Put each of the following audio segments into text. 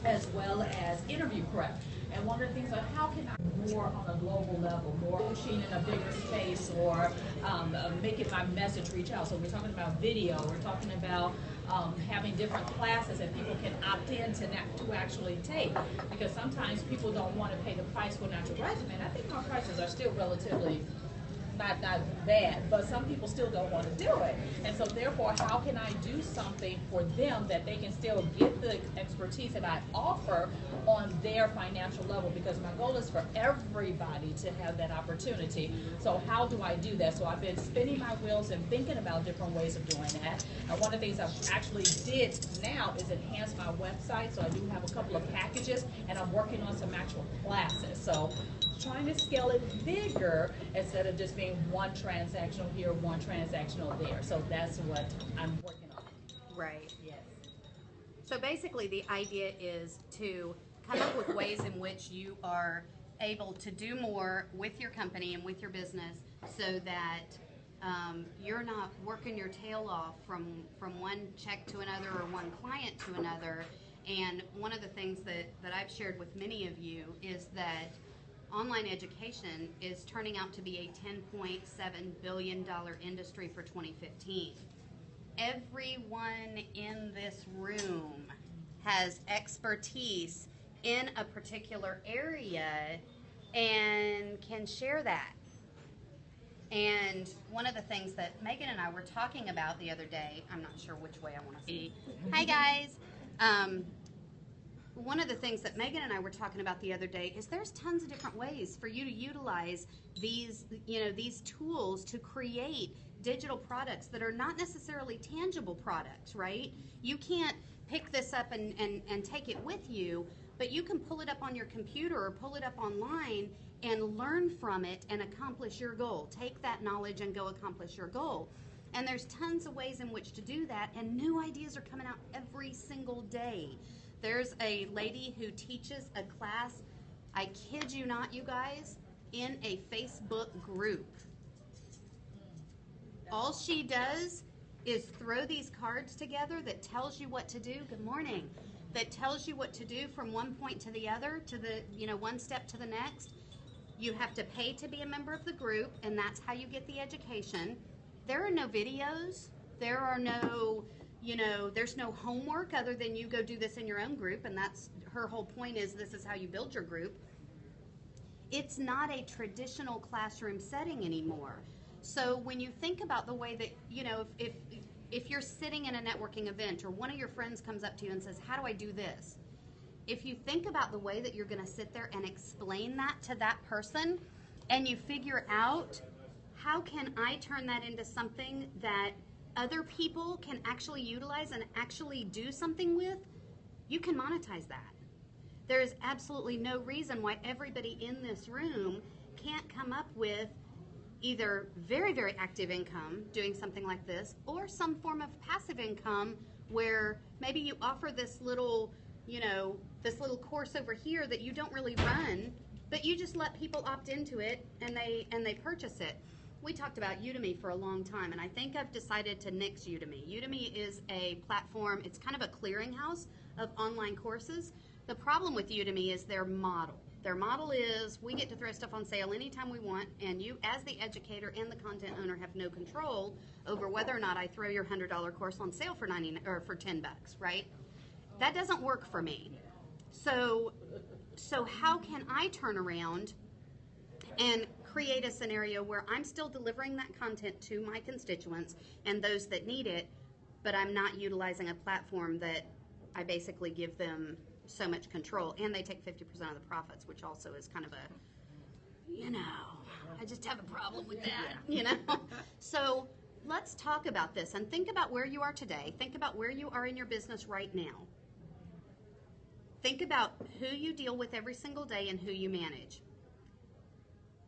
as well as interview prep. And one of the things are how can I more on a global level, more pushing in a bigger space, or making my message reach out. So we're talking about video, we're talking about having different classes that people can opt in to actually take, because sometimes people don't want to pay the price for natural resume. And I think our prices are still relatively not bad, but some people still don't want to do it. And so therefore, how can I do something for them that they can still get the expertise that I offer on their financial level? Because my goal is for everybody to have that opportunity. So how do I do that? So I've been spinning my wheels and thinking about different ways of doing that. And one of the things I've actually did now is enhance my website. So I do have a couple of packages, and I'm working on some actual classes. So trying to scale it bigger instead of just being one transactional here, one transactional there. So that's what I'm working on. Right. Yes. So basically the idea is to come up with ways in which you are able to do more with your company and with your business, so that you're not working your tail off from one check to another or one client to another. And one of the things that I've shared with many of you is that online education is turning out to be a $10.7 billion industry for 2015. Everyone in this room has expertise in a particular area and can share that. And one of the things that Megan and I were talking about the other day, I'm not sure which way I want to see. Hi guys. One of the things that Megan and I were talking about the other day is there's tons of different ways for you to utilize these, these tools to create digital products that are not necessarily tangible products, right? You can't pick this up and take it with you, but you can pull it up on your computer or pull it up online and learn from it and accomplish your goal. Take that knowledge and go accomplish your goal. And there's tons of ways in which to do that, and new ideas are coming out every single day. There's a lady who teaches a class, I kid you not, you guys, in a Facebook group. All she does is throw these cards together that tells you what to do. Good morning. That tells you what to do from one point to the other, to the, one step to the next. You have to pay to be a member of the group, and that's how you get the education. There are no videos. There are no, there's no homework other than you go do this in your own group, and that's her whole point, is this is how you build your group. It's not a traditional classroom setting anymore. So when you think about the way that, if you're sitting in a networking event or one of your friends comes up to you and says, how do I do this? If you think about the way that you're going to sit there and explain that to that person, and you figure out, how can I turn that into something that other people can actually utilize and actually do something with, you can monetize that. There is absolutely no reason why everybody in this room can't come up with either very, very active income doing something like this, or some form of passive income where maybe you offer this little, this little course over here that you don't really run, but you just let people opt into it and they purchase it. We talked about Udemy for a long time, and I think I've decided to nix Udemy. Udemy is a platform, it's kind of a clearinghouse of online courses. The problem with Udemy is their model. Their model is we get to throw stuff on sale anytime we want, and you as the educator and the content owner have no control over whether or not I throw your $100 course on sale for $10, right? That doesn't work for me. So how can I turn around and create a scenario where I'm still delivering that content to my constituents and those that need it, but I'm not utilizing a platform that I basically give them so much control, and they take 50% of the profits, which also is kind of a, I just have a problem with that, So let's talk about this and think about where you are today. Think about where you are in your business right now. Think about who you deal with every single day and who you manage.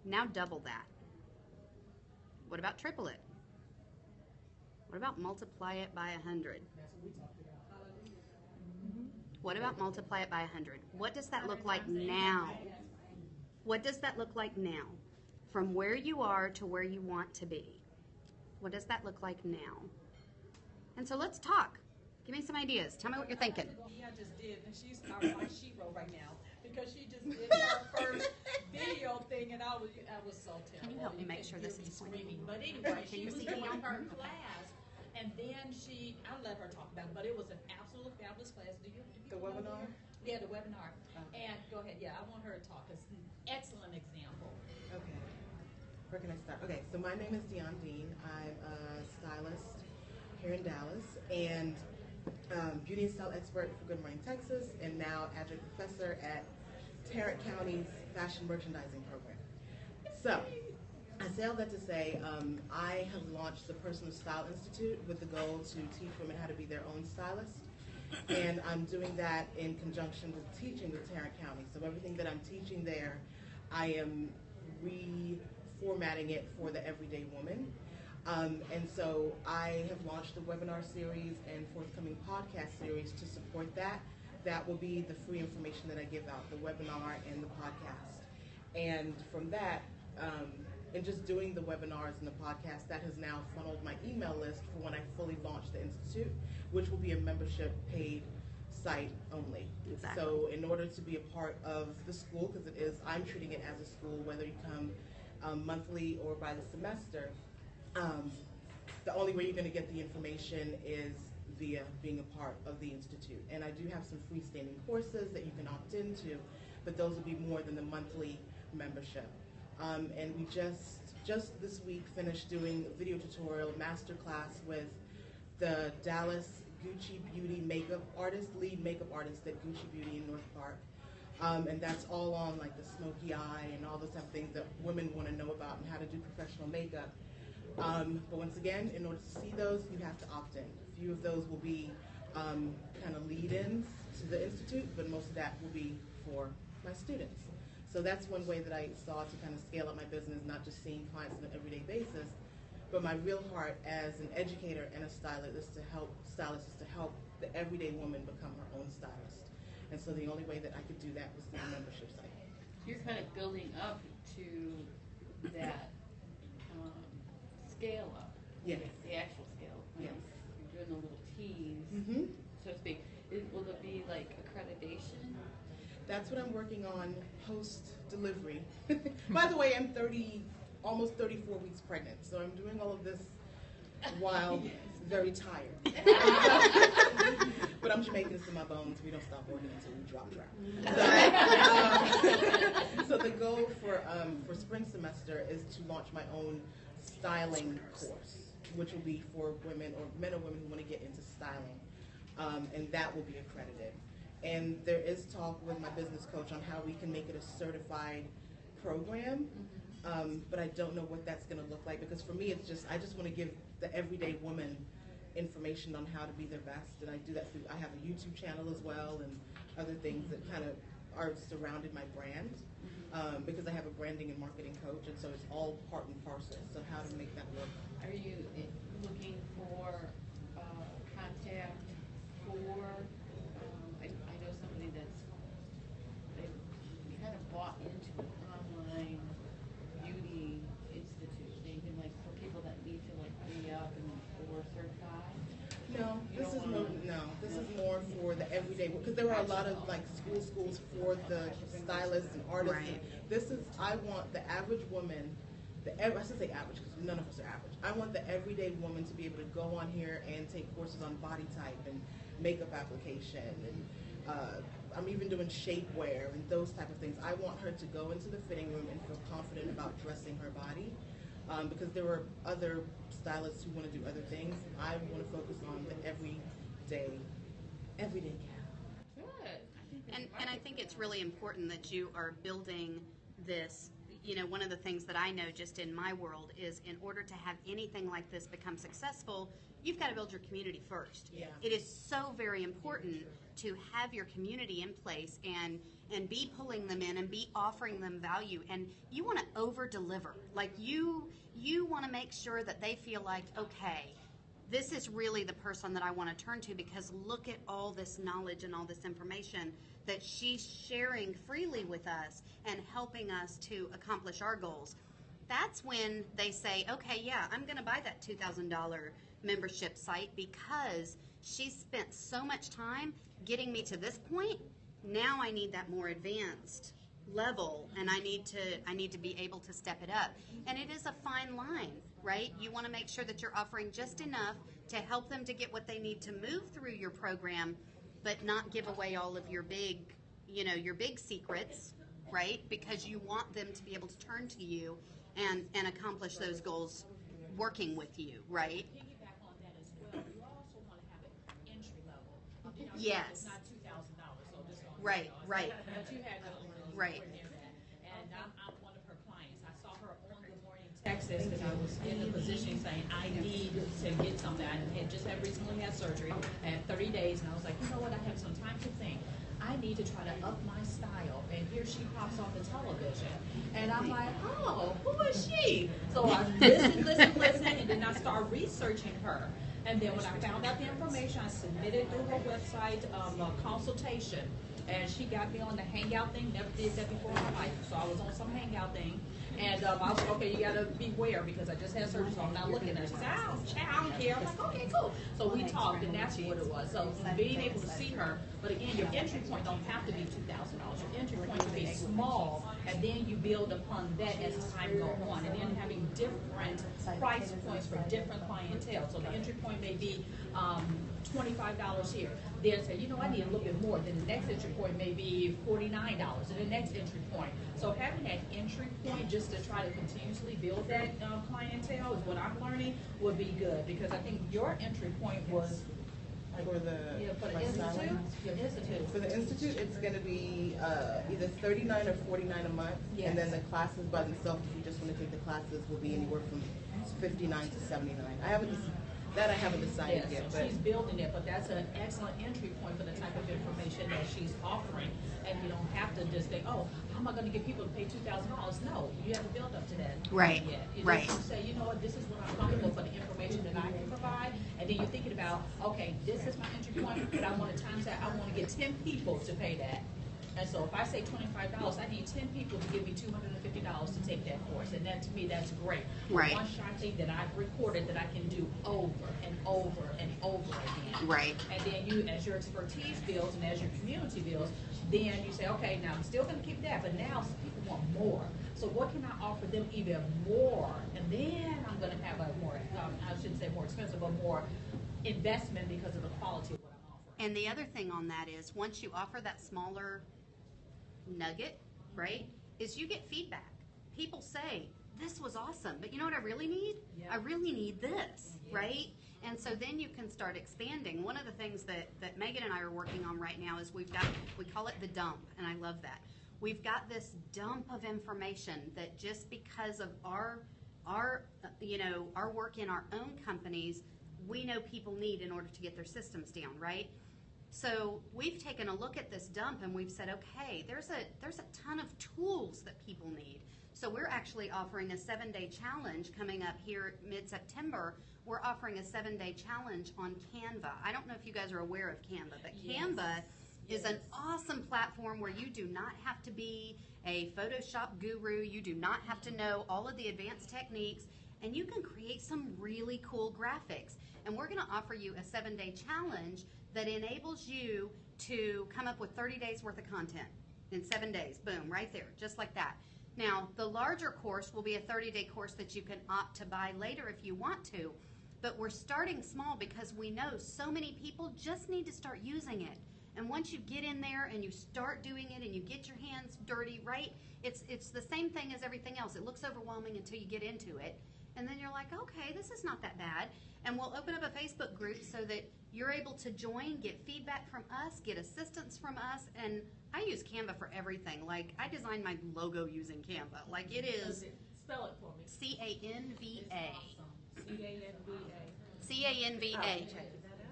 Now double that. What about triple it? What about multiply it by 100? That's what we talked about. What about multiply it by 100? What does that look like now? What does that look like now? From where you are to where you want to be. What does that look like now? And so let's talk. Give me some ideas. Tell me what you're thinking. Yeah, I just did, and she's my shero right now because she just did her first video thing, and I was so terrible. Can you help me make sure this is screaming? But anyway, Can she you was see doing Dion? her Okay. class, and then I let her talk about it, but it was an absolute fabulous class. Do you The webinar? Yeah, the webinar. Okay. And go ahead. Yeah, I want her to talk. It's an excellent example. Okay. Where can I start? Okay, so my name is Dion Dean. I'm a stylist here in Dallas and beauty and style expert for Good Morning Texas, and now adjunct professor at Tarrant County's Fashion Merchandising Program. So, I say all that to say, I have launched the Personal Style Institute with the goal to teach women how to be their own stylist. And I'm doing that in conjunction with teaching with Tarrant County. So everything that I'm teaching there, I am reformatting it for the everyday woman. And so I have launched the webinar series and forthcoming podcast series to support that. That will be the free information that I give out, the webinar and the podcast. And from that, and just doing the webinars and the podcast, that has now funneled my email list for when I fully launch the Institute, which will be a membership paid site only. Exactly. So in order to be a part of the school, because I'm treating it as a school, whether you come monthly or by the semester, the only way you're going to get the information is via being a part of the Institute. And I do have some freestanding courses that you can opt into, but those will be more than the monthly membership. And we just this week finished doing a video tutorial masterclass with the Dallas Gucci Beauty makeup artist, lead makeup artist at Gucci Beauty in North Park. And that's all on like the smoky eye and all those type of things that women want to know about and how to do professional makeup. But once again, in order to see those, you have to opt in. A few of those will be kind of lead-ins to the Institute, but most of that will be for my students. So that's one way that I saw to kind of scale up my business, not just seeing clients on an everyday basis, but my real heart as an educator and a stylist is to help the everyday woman become her own stylist. And so the only way that I could do that was through a membership site. You're kind of building up to that scale up. Yes. The actual scale. Yes. You're doing a little tease, Mm-hmm. so to speak. Will it be like accreditation? That's what I'm working on post-delivery. By the way, I'm almost 34 weeks pregnant, so I'm doing all of this while very tired. But I'm Jamaican, it's in my bones. We don't stop working until we drop. So the goal for spring semester is to launch my own styling course, which will be for women or men or women who want to get into styling, and that will be accredited. And there is talk with my business coach on how we can make it a certified program, but I don't know what that's going to look like, because for me I just want to give the everyday woman information on how to be their best, and I do that through, I have a YouTube channel as well and other things that kind of are surrounded my brand, because I have a branding and marketing coach, and so it's all part and parcel, so how to make that work. Are you looking for contact for, I know somebody they kind of bought into an online beauty institute, even like for people that need to like re-up or certify? No, this is more for the everyday, because there are a lot of like schools for the stylists and artists. Right. I want the average woman, I should say average because none of us are average. I want the everyday woman to be able to go on here and take courses on body type and makeup application, and I'm even doing shapewear and those type of things. I want her to go into the fitting room and feel confident about dressing her body, because there are other stylists who want to do other things. I want to focus on the everyday gal. Good. And I think it's really important that you are building this. You know, one of the things that I know just in my world is in order to have anything like this become successful, you've got to build your community first. Yeah. It is so very important to have your community in place and be pulling them in and be offering them value. And you want to over deliver. Like you want to make sure that they feel like, okay, this is really the person that I want to turn to, because look at all this knowledge and all this information that she's sharing freely with us and helping us to accomplish our goals. that's when they say, okay, yeah, I'm going to buy that $2,000 membership site because she spent so much time getting me to this point. Now I need that more advanced level, and I need to be able to step it up. And it is a fine line, right? You want to make sure that you're offering just enough to help them to get what they need to move through your program, but not give away all of your big, your big secrets, right? Because you want them to be able to turn to you and accomplish those goals working with you, right? Piggyback on that as well. You also want to have an entry level. Yes. It's not $2,000, so this one. Right, right. But you had Right. And I'm one of her clients. I saw her on Good Morning Texas because I was in the position saying I need to get something. I had just recently had surgery. I had 30 days, and I was like, you know what? I have some time to think. I need to try to up my style. And here she pops on the television. And I'm like, oh, who is she? So I listen, and then I start researching her. And then when I found out the information, I submitted through her website a consultation. And she got me on the Hangout thing. Never did that before in my life. So I was on some Hangout thing. And I was like, okay, you got to beware because I just had surgery, so I'm not looking at her. She said, I don't care. I'm like, okay, cool. So we talked, and that's what it was. So being able to see her, but again, your entry point don't have to be $2,000. Your entry point can be small, and then you build upon that as time goes on. And then having different price points for different clientele. So the entry point may be $25 here. Then say, I need a little bit more. Then the next entry point may be $49, and the next entry point. So having that entry point just to try to continuously build that clientele is what I'm learning would be good, because I think your entry point was For the for the institute. Your institute. For the institute, it's going to be either $39 or $49 a month, Yes. and then the classes by themselves, if you just want to take the classes, will be anywhere from $59 to $79. I haven't decided Yes, yet, so but she's building it, but that's an excellent entry point for the type of information that she's offering. And you don't have to just think, oh, how am I going to get people to pay $2,000? No, you have to build up to that. Right, Yet. You right. just say, you know what, this is what I'm comfortable for the information that I can provide. And then you're thinking about, okay, this is my entry point, but I want to times that. I want to get 10 people to pay that. And so if I say $25, I need 10 people to give me $250 to take that course. And that, to me, that's great. Right. One shot thing that I've recorded that I can do over and over and over again. Right. And then you, as your expertise builds and as your community builds, then you say, okay, now I'm still going to keep that, but now some people want more. So what can I offer them even more? And then I'm going to have a more, I shouldn't say more expensive, but more investment because of the quality of what I'm offering. And the other thing on that is, once you offer that smaller nugget, right, is you get feedback. People say, this was awesome, but you know what I really need? Yeah. I really need this, right? And so then you can start expanding. One of the things that Megan and I are working on right now is we call it the dump, and I love that. We've got this dump of information that just because of our work in our own companies, we know people need in order to get their systems down, right? So we've taken a look at this dump and we've said, okay, there's a ton of tools that people need. So we're actually offering a 7-day challenge coming up here mid-September. We're offering a 7-day challenge on Canva. I don't know if you guys are aware of Canva, but Canva is an awesome platform where you do not have to be a Photoshop guru. You do not have to know all of the advanced techniques, and you can create some really cool graphics. And we're going to offer you a 7-day challenge that enables you to come up with 30 days worth of content in 7 days. Boom, right there, just like that. Now, the larger course will be a 30-day course that you can opt to buy later if you want to. But we're starting small because we know so many people just need to start using it. And once you get in there and you start doing it and you get your hands dirty, right, it's the same thing as everything else. It looks overwhelming until you get into it. And then you're like, okay, this is not that bad. And we'll open up a Facebook group so that you're able to join, get feedback from us, get assistance from us. And I use Canva for everything. Like, I designed my logo using Canva. Like, it is Spell it for me. C-A-N-V-A. C-A-N-V-A. C-A-N-V-A.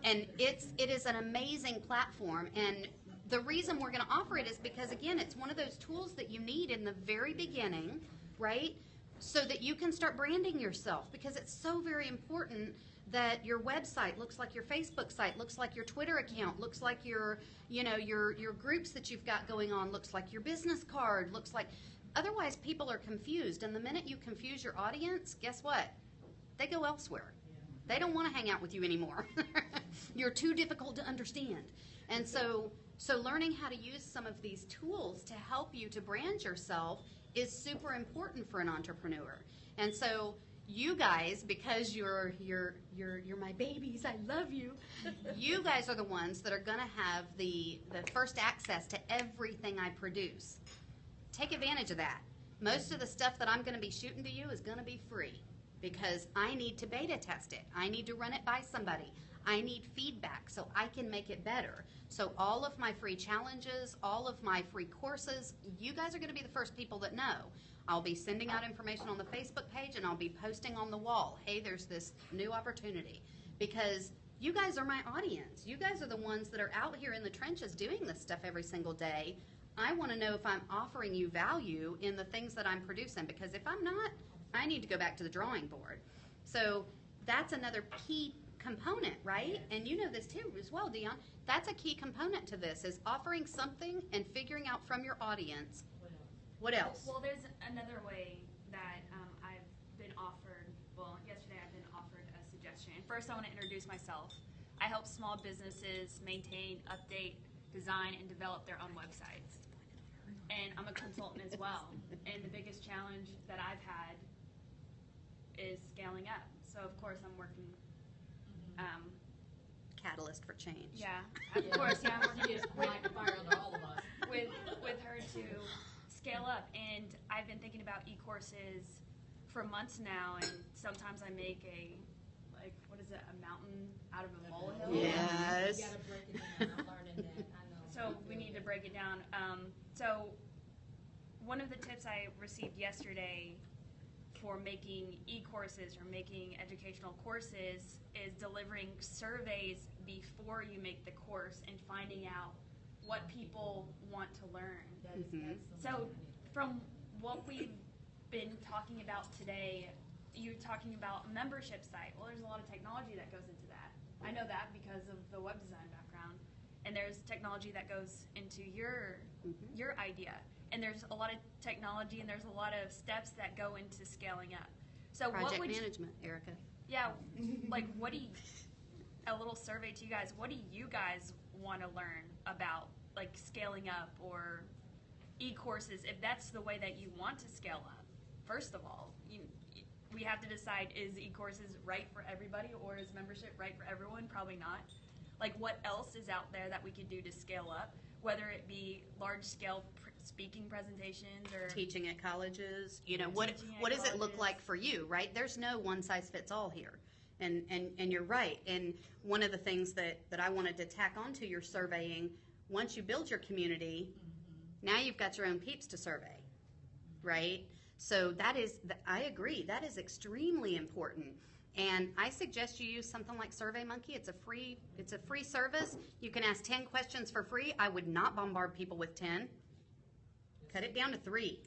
And it is an amazing platform. And the reason we're going to offer it is because, again, it's one of those tools that you need in the very beginning, right? So that you can start branding yourself, because it's so very important that your website looks like your Facebook site, looks like your Twitter account, looks like your groups that you've got going on, looks like your business card, looks like Otherwise, people are confused. And the minute you confuse your audience, guess what? They go elsewhere. They don't want to hang out with you anymore. You're too difficult to understand. And so learning how to use some of these tools to help you to brand yourself is super important for an entrepreneur. And so you guys, because you're my babies, I love you. You guys are the ones that are going to have the first access to everything I produce. Take advantage of that. Most of the stuff that I'm going to be shooting to you is going to be free because I need to beta test it. I need to run it by somebody. I need feedback so I can make it better. So all of my free challenges, all of my free courses, you guys are going to be the first people that know. I'll be sending out information on the Facebook page and I'll be posting on the wall, hey, there's this new opportunity. Because you guys are my audience. You guys are the ones that are out here in the trenches doing this stuff every single day. I want to know if I'm offering you value in the things that I'm producing, because if I'm not, I need to go back to the drawing board. So that's another key component, right? And you know this too as well, Dion. That's a key component to this, is offering something and figuring out from your audience. What else? Well, there's another way that I've been offered, well, yesterday I've been offered a suggestion. First, I want to introduce myself. I help small businesses maintain, update, design, and develop their own websites. And I'm a consultant as well. And the biggest challenge that I've had is scaling up. So, of course, I'm working. Catalyst for change. Yeah, of course, yeah, I'm working with her to scale up. And I've been thinking about e-courses for months now. And sometimes I make a mountain out of a molehill? Yes. You gotta break it down. I'm learning that. I know. So we need to break it down. So one of the tips I received yesterday for making e-courses or making educational courses is delivering surveys before you make the course and finding out what people want to learn. That is excellent. So from what we've been talking about today, you're talking about a membership site. Well, there's a lot of technology that goes into that. I know that because of the web design background. And there's technology that goes into your idea. And there's a lot of technology and there's a lot of steps that go into scaling up. So Project what would management, Erica. Yeah, like what do you, a little survey to you guys, what do you guys want to learn about like scaling up or e-courses, if that's the way that you want to scale up? First of all, we have to decide, is e-courses right for everybody or is membership right for everyone? Probably not. Like what else is out there that we could do to scale up, whether it be large-scale speaking presentations or teaching at colleges, what does it look like for you, right? There's no one size fits all here. And you're right. And one of the things that I wanted to tack onto your surveying, once you build your community, now you've got your own peeps to survey, right? So I agree, that is extremely important. And I suggest you use something like SurveyMonkey. It's a free service. You can ask 10 questions for free. I would not bombard people with 10. Cut it down to 3.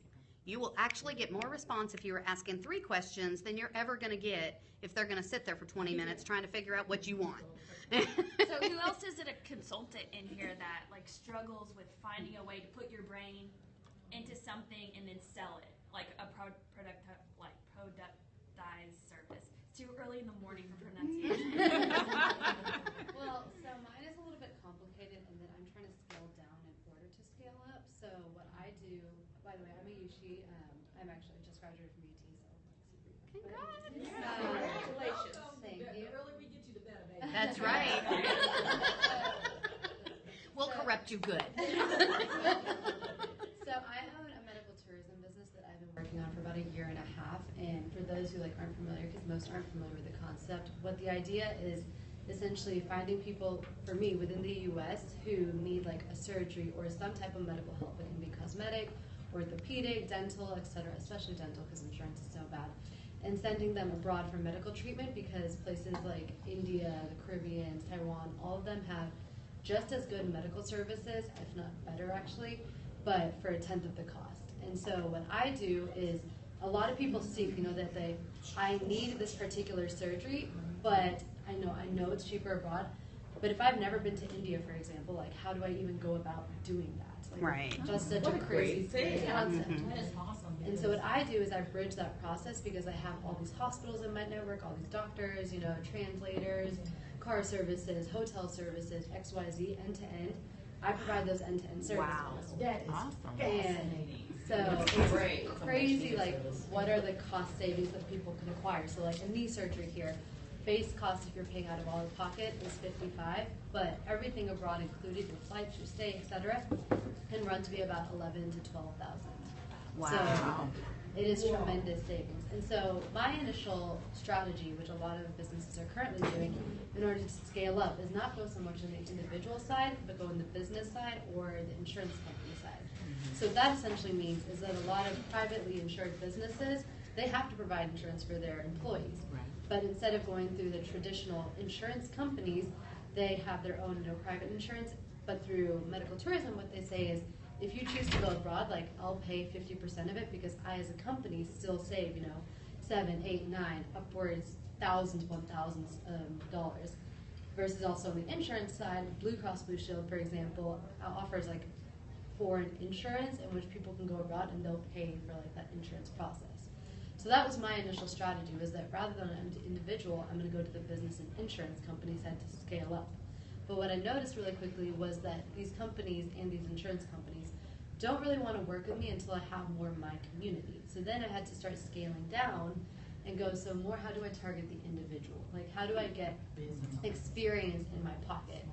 You will actually get more response if you are asking 3 questions than you're ever going to get if they're going to sit there for 20 minutes trying to figure out what you want. So who else is it a consultant in here that like struggles with finding a way to put your brain into something and then sell it, like a productized service? It's too early in the morning for pronunciation. Well, so mine is a little bit complicated in that I'm trying to scale down in order to scale up. So what I do, by the way, I'm a Yushi. I'm actually just graduated from UT, so super Congratulations. Thank you. The earlier we get you, the better, baby. That's right. We'll corrupt you good. So I have a medical tourism business that I've been working on for about a year and a half. And for those who aren't familiar, because most aren't familiar with the concept, what the idea is essentially finding people, for me, within the U.S. who need like a surgery or some type of medical help. It can be cosmetic, orthopedic, dental, etc., especially dental because insurance is so bad. And sending them abroad for medical treatment because places like India, the Caribbean, Taiwan, all of them have just as good medical services, if not better actually, but for a tenth of the cost. And so what I do is, a lot of people seek, that I need this particular surgery, but I know it's cheaper abroad, But if I've never been to India, for example, like how do I even go about doing that? Like, Right. That's such What a a crazy great thing. concept. Mhm. That is awesome. And so what I do is I bridge that process because I have all these hospitals in my network, all these doctors, translators, car services, hotel services, XYZ, end to end. I provide those end to end services. Wow. That is Awesome. fascinating. So That's it's great. crazy, like, what are the cost savings that people can acquire? So, like, a knee surgery here, base cost if you're paying out of all the pocket is $55, but everything abroad included, your flights, your stay, etc., can run to be about $11,000 to $12,000. Wow. So it is tremendous savings. And so my initial strategy, which a lot of businesses are currently doing in order to scale up, is not go so much on the individual side, but go on the business side or the insurance company side. So what that essentially means is that a lot of privately insured businesses, they have to provide insurance for their employees. Right. But instead of going through the traditional insurance companies, they have their own private insurance. But through medical tourism, what they say is, if you choose to go abroad, like I'll pay 50% of it because I, as a company, still save 7, 8, 9, upwards thousands upon thousands dollars. Versus also on the insurance side, Blue Cross Blue Shield, for example, offers like foreign insurance in which people can go abroad and they'll pay for like that insurance process. So that was my initial strategy, was that rather than an individual, I'm going to go to the business and insurance company side to scale up. But what I noticed really quickly was that these companies and these insurance companies don't really want to work with me until I have more of my community. So then I had to start scaling down and go, so more, how do I target the individual? Like, how do I get experience in my pocket?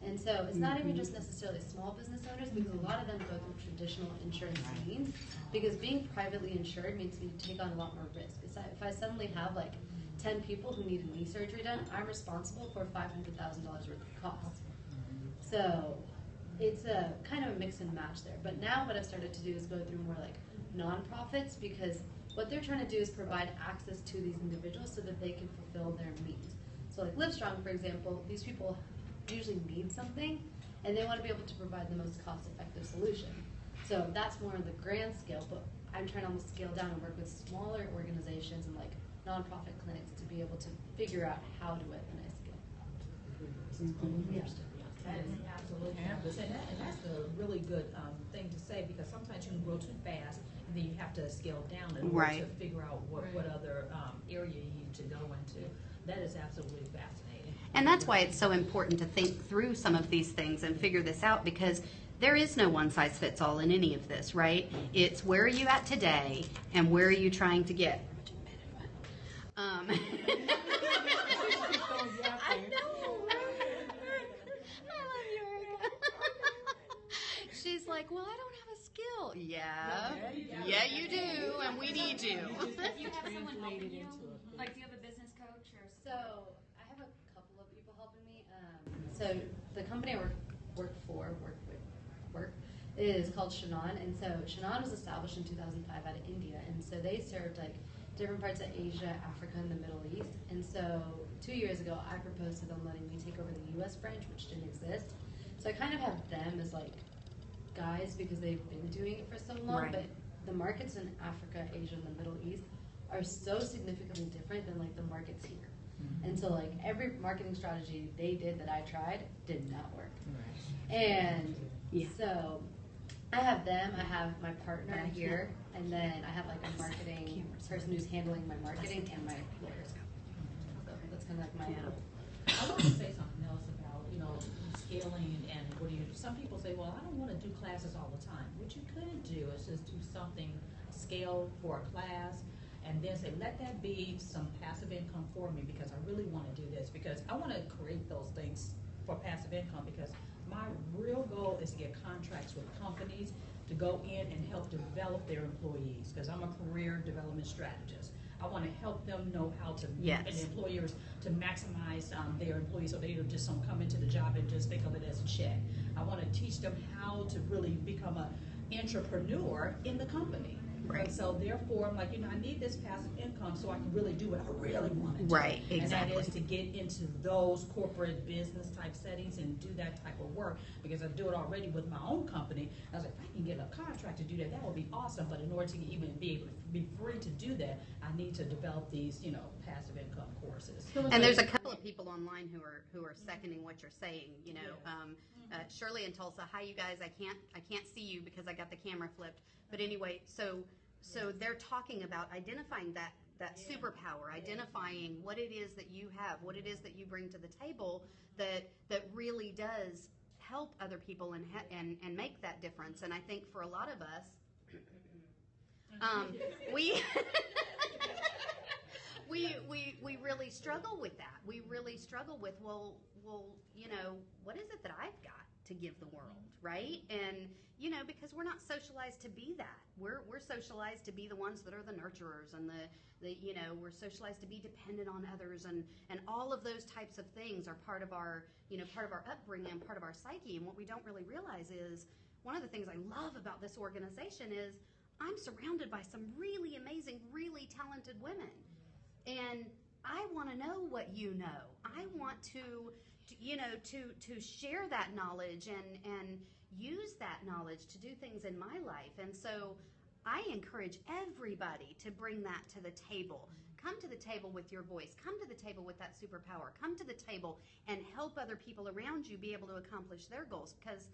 And so it's not even just necessarily small business owners, because a lot of them go through traditional insurance means, because being privately insured means you take on a lot more risk. If I suddenly have like 10 people who need a knee surgery done, I'm responsible for $500,000 worth of costs. So it's a kind of a mix and match there. But now what I've started to do is go through more like nonprofits, because what they're trying to do is provide access to these individuals so that they can fulfill their needs. So like Livestrong, for example, these people usually need something and they want to be able to provide the most cost-effective solution. So that's more on the grand scale, but I'm trying to almost scale down and work with smaller organizations and like nonprofit clinics to be able to figure out how to do it when I scale. Yeah. That is absolutely fabulous. And that's a really good thing to say, because sometimes you can grow too fast and then you have to scale down in order to figure out what other area you need to go into. That is absolutely fascinating. And that's why it's so important to think through some of these things and figure this out, because there is no one size fits all in any of this, right? It's where are you at today and where are you trying to get? I know. I love you, Erica. She's like, well, I don't have a skill. Yeah, you do, and we need you. Do you have someone helping you? Like, do you have a business coach or? So I have a couple of people helping me. So the company I work is called Shannon, and so Shannon was established in 2005 out of India, and so they served like different parts of Asia, Africa, and the Middle East. And so 2 years ago, I proposed to them letting me take over the U.S. branch, which didn't exist. So I kind of have them as like guys because they've been doing it for so long, but the markets in Africa, Asia, and the Middle East are so significantly different than like the markets here. And so like every marketing strategy they did that I tried did not work. And so I have them, I have my partner here, and then I have like a marketing person who's handling my marketing and my lawyers. So that's kind of like my I want to say something else about, scaling and what do you do. Some people say, well, I don't want to do classes all the time. What you could do is just do something, scale for a class, and then say, let that be some passive income for me, because I really want to do this, because I want to create those things for passive income, because my real goal is to get contracts with companies to go in and help develop their employees, because I'm a career development strategist. I want to help them know how to, and employers to maximize their employees, so they just don't come into the job and just think of it as a check. I want to teach them how to really become an entrepreneur in the company. Right. And so therefore, I'm like, I need this passive income so I can really do what I really want to do. Right, exactly. And that is to get into those corporate business type settings and do that type of work, because I do it already with my own company. I was like, if I can get a contract to do that, that would be awesome. But in order to even be able to be free to do that, I need to develop these, passive income courses. And there's a couple of people online who are seconding what you're saying. You know, Shirley in Tulsa. Hi, you guys. I can't see you because I got the camera flipped. But anyway, so they're talking about identifying that superpower, identifying what it is that you have, what it is that you bring to the table that really does help other people and make that difference. And I think for a lot of us, we really struggle with that. We really struggle with, well, you know, what is it that I've got to give the world, right? And, you know, because we're not socialized to be that. We're socialized to be the ones that are the nurturers and the you know, we're socialized to be dependent on others, and all of those types of things are part of our, you know, part of our upbringing and part of our psyche. And what we don't really realize is, one of the things I love about this organization is I'm surrounded by some really amazing, really talented women. And I want to know what you know. I want to you know, to share that knowledge and use that knowledge to do things in my life. And so I encourage everybody to bring that to the table. Come to the table with your voice. Come to the table with that superpower. Come to the table and help other people around you be able to accomplish their goals. Because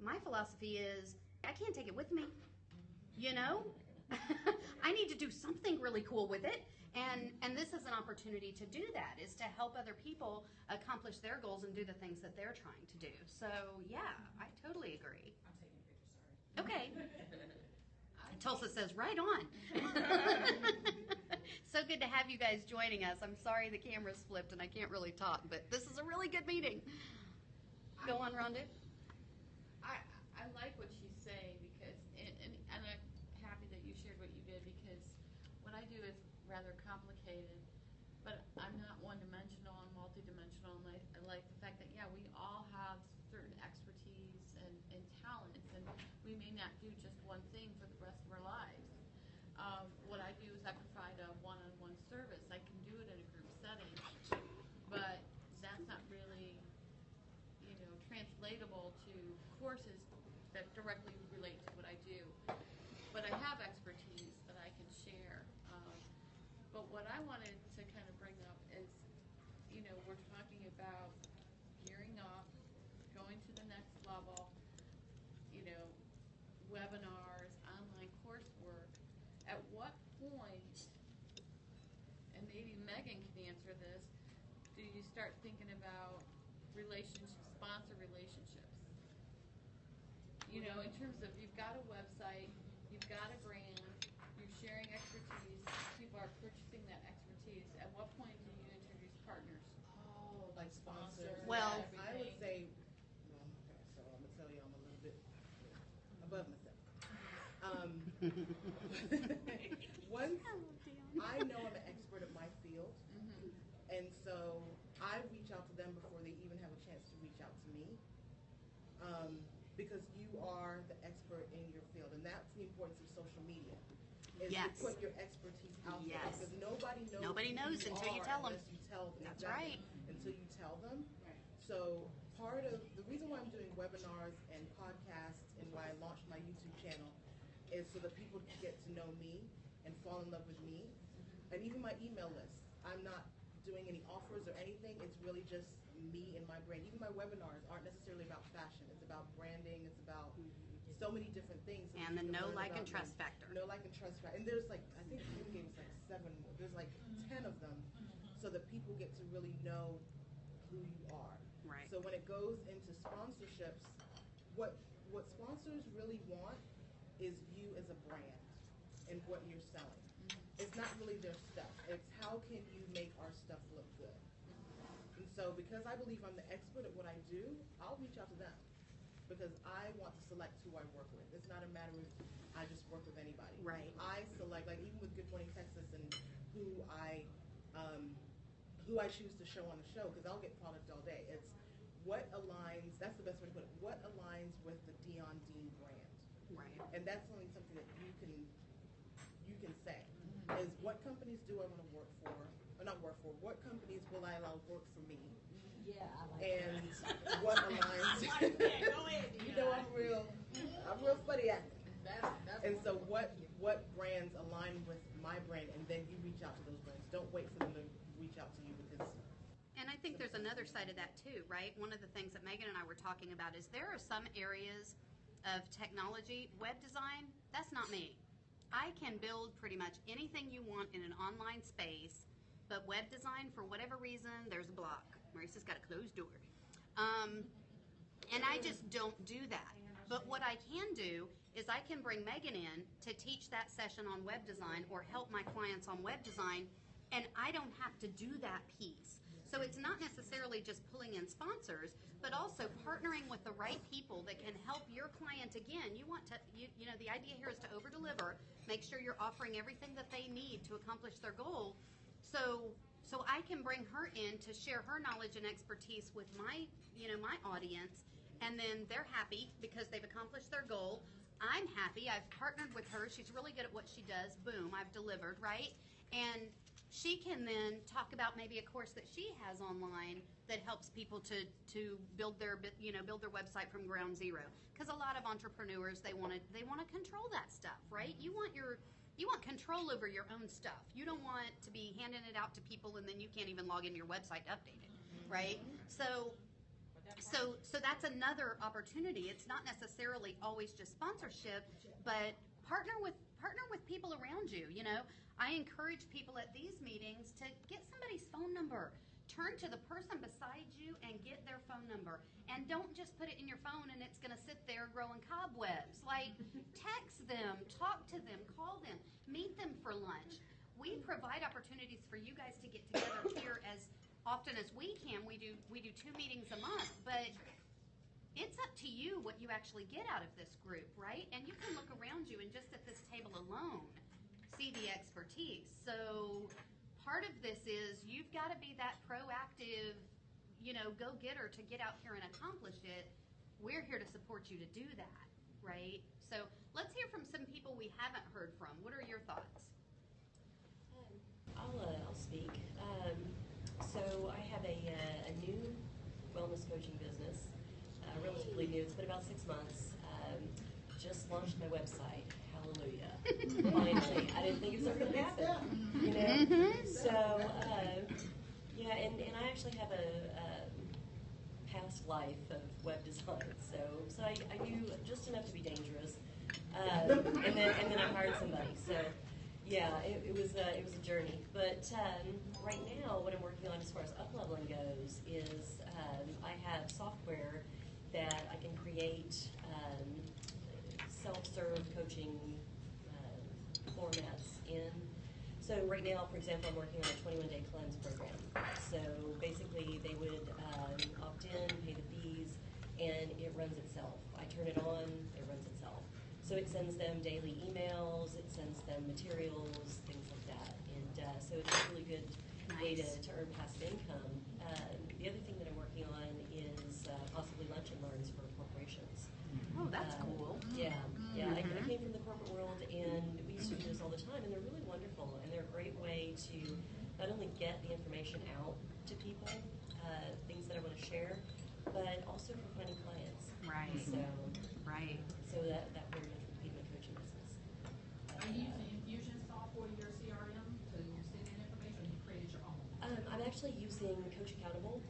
my philosophy is, I can't take it with me. You know? I need to do something really cool with it. And this is an opportunity to do that, is to help other people accomplish their goals and do the things that they're trying to do. So, yeah, I totally agree. I'm taking pictures, sorry. Okay. Tulsa says, right on. So good to have you guys joining us. I'm sorry the camera's flipped and I can't really talk, but this is a really good meeting. Go on, Rhonda. I like what she's saying, because, and I'm happy that you shared what you did, because what I do is rather complicated, but I'm not one-dimensional, I'm multidimensional, and I like the fact that, yeah, we all have certain expertise and talents, and we may not do just one thing for the rest of our lives. What I do is I provide a one-on-one service. I can do it in a group setting, but that's not really, you know, translatable to courses that directly relate to what I do. But I have expertise that I can share. But what I wanted to kind of bring up is, you know, we're talking about gearing up, going to the next level, you know, webinars, online coursework. At what point, and maybe Megan can answer this, do you start thinking about relationships, sponsor relationships? You know, in terms of, you've got a website, you've got a brand, you're sharing expertise, people are purchasing that expertise. At what point do you introduce partners? Oh, like sponsors. Well, I would say, well, okay, so I'm gonna tell you I'm a little bit above myself. Once I know I'm an expert at my field, and so I reach out to them before they even have a chance to reach out to me, because you are the expert in your field, and that's the importance of social media. Is Yes. to put your expertise out there, Yes. because nobody knows Nobody who knows until you are tell them. unless you tell them. That's Exactly. right. Until you tell them. Right. So part of the reason why I'm doing webinars and podcasts and why I launched my YouTube channel is so that people can get to know me and fall in love with me. And even my email list, I'm not doing any offers or anything. It's really just me and my brand. Even my webinars aren't necessarily about fashion. It's about branding. It's about so many different things. So And the you can know, learn like, about and trust me. factor. Know, like, and trust factor. And there's like, I think Kim gave us like 7 more. There's like 10 of them, so that people get to really know who you are. Right. So when it goes into sponsorships, what sponsors really want is you as a brand and what you're selling. It's not really their stuff. It's how can you make our stuff look good. And so because I believe I'm the expert at what I do, I'll reach out to them, because I want to select who I work with. It's not a matter of I just work with anybody. Right. I select, like even with Good Morning Texas, and who I choose to show on the show, because I'll get product all day. It's what aligns, that's the best way to put it, what aligns with the Dion Dean brand. Right. And that's only something that you can say, is what companies do I want to work for, or not work for, what companies will I allow work for me, Yeah, I like and what aligns. Yeah, go ahead, You know I'm real funny at it. That's And so what brands align with my brand, and then you reach out to those brands. Don't wait for them to reach out to you, because And I think think there's another side of that too, right? One of the things that Megan and I were talking about is there are some areas of technology, web design, that's not me. I can build pretty much anything you want in an online space, but web design, for whatever reason, there's a block. Marissa's got a closed door. And I just don't do that. But what I can do is I can bring Megan in to teach that session on web design or help my clients on web design, and I don't have to do that piece. So it's not necessarily just pulling in sponsors, but also partnering with the right people that can help your client. Again, you want to, you know, the idea here is to over-deliver, make sure you're offering everything that they need to accomplish their goal. So I can bring her in to share her knowledge and expertise with my, you know, my audience, and then they're happy because they've accomplished their goal. I'm happy. I've partnered with her. She's really good at what she does. Boom, I've delivered, right? And she can then talk about maybe a course that she has online that helps people to build their, you know, build their website from ground zero. Because a lot of entrepreneurs, they want to control that stuff, right? You want control over your own stuff. You don't want to be handing it out to people and then you can't even log into your website to update it, right? So that's another opportunity. It's not necessarily always just sponsorship, but partner with people around you. You know, I encourage people at these meetings to get somebody's phone number. Turn to the person beside you and get their phone number. And don't just put it in your phone and it's going to sit there growing cobwebs. Like, text them, talk to them, call them, meet them for lunch. We provide opportunities for you guys to get together here as often as we can. We do 2 meetings a month, but it's up to you what you actually get out of this group, right? And you can look around you and just at this table alone see the expertise. So part of this is you've got to be that proactive, you know, go-getter to get out here and accomplish it. We're here to support you to do that, right? So let's hear from some people we haven't heard from. What are your thoughts? I'll speak. So I have a new wellness coaching business, relatively new. It's been about 6 months. Just launched my website. Hallelujah! Finally, I didn't think it was ever going to happen. You know. So yeah, and I actually have a past life of web design. So I knew just enough to be dangerous, and then I hired somebody. So. Yeah, it was a journey, but right now what I'm working on as far as up-leveling goes is I have software that I can create self-serve coaching formats in. So right now, for example, I'm working on a 21-day cleanse program. So basically they would opt in, pay the fees, and it runs itself. I turn it on, it runs itself. So it sends them daily emails, it sends them materials, things like that. And so it's a really good way to earn passive income. The other thing that I'm working on is possibly lunch and learns for corporations. Oh, that's cool. Yeah, yeah. I came from the corporate world, and we used to do this all the time, and they're really wonderful, and they're a great way to not only get the information out to people, things that I want to share, but also for finding clients. Right. So that very much would be my coaching business. Are you using Infusion software, your CRM, to send in information, or you created your own? I'm actually using Coach Accountable.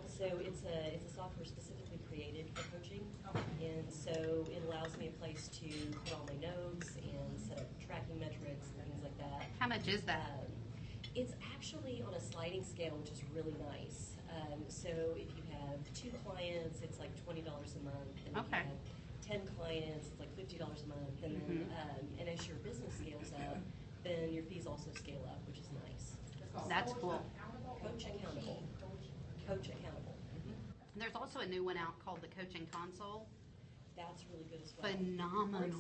So it's a software specifically created for coaching. Okay. And so it allows me a place to put all my notes and set up tracking metrics and things like that. How much is that? It's actually on a sliding scale, which is really nice. So if you have 2 clients, it's like $20 a month. And if you have 10 clients, it's like $50 a month. And then, and as your business scales up, then your fees also scale up, which is nice. That's cool. Coach Accountable. Coach Accountable. There's also a new one out called the Coaching Console. That's really good as well. Phenomenal.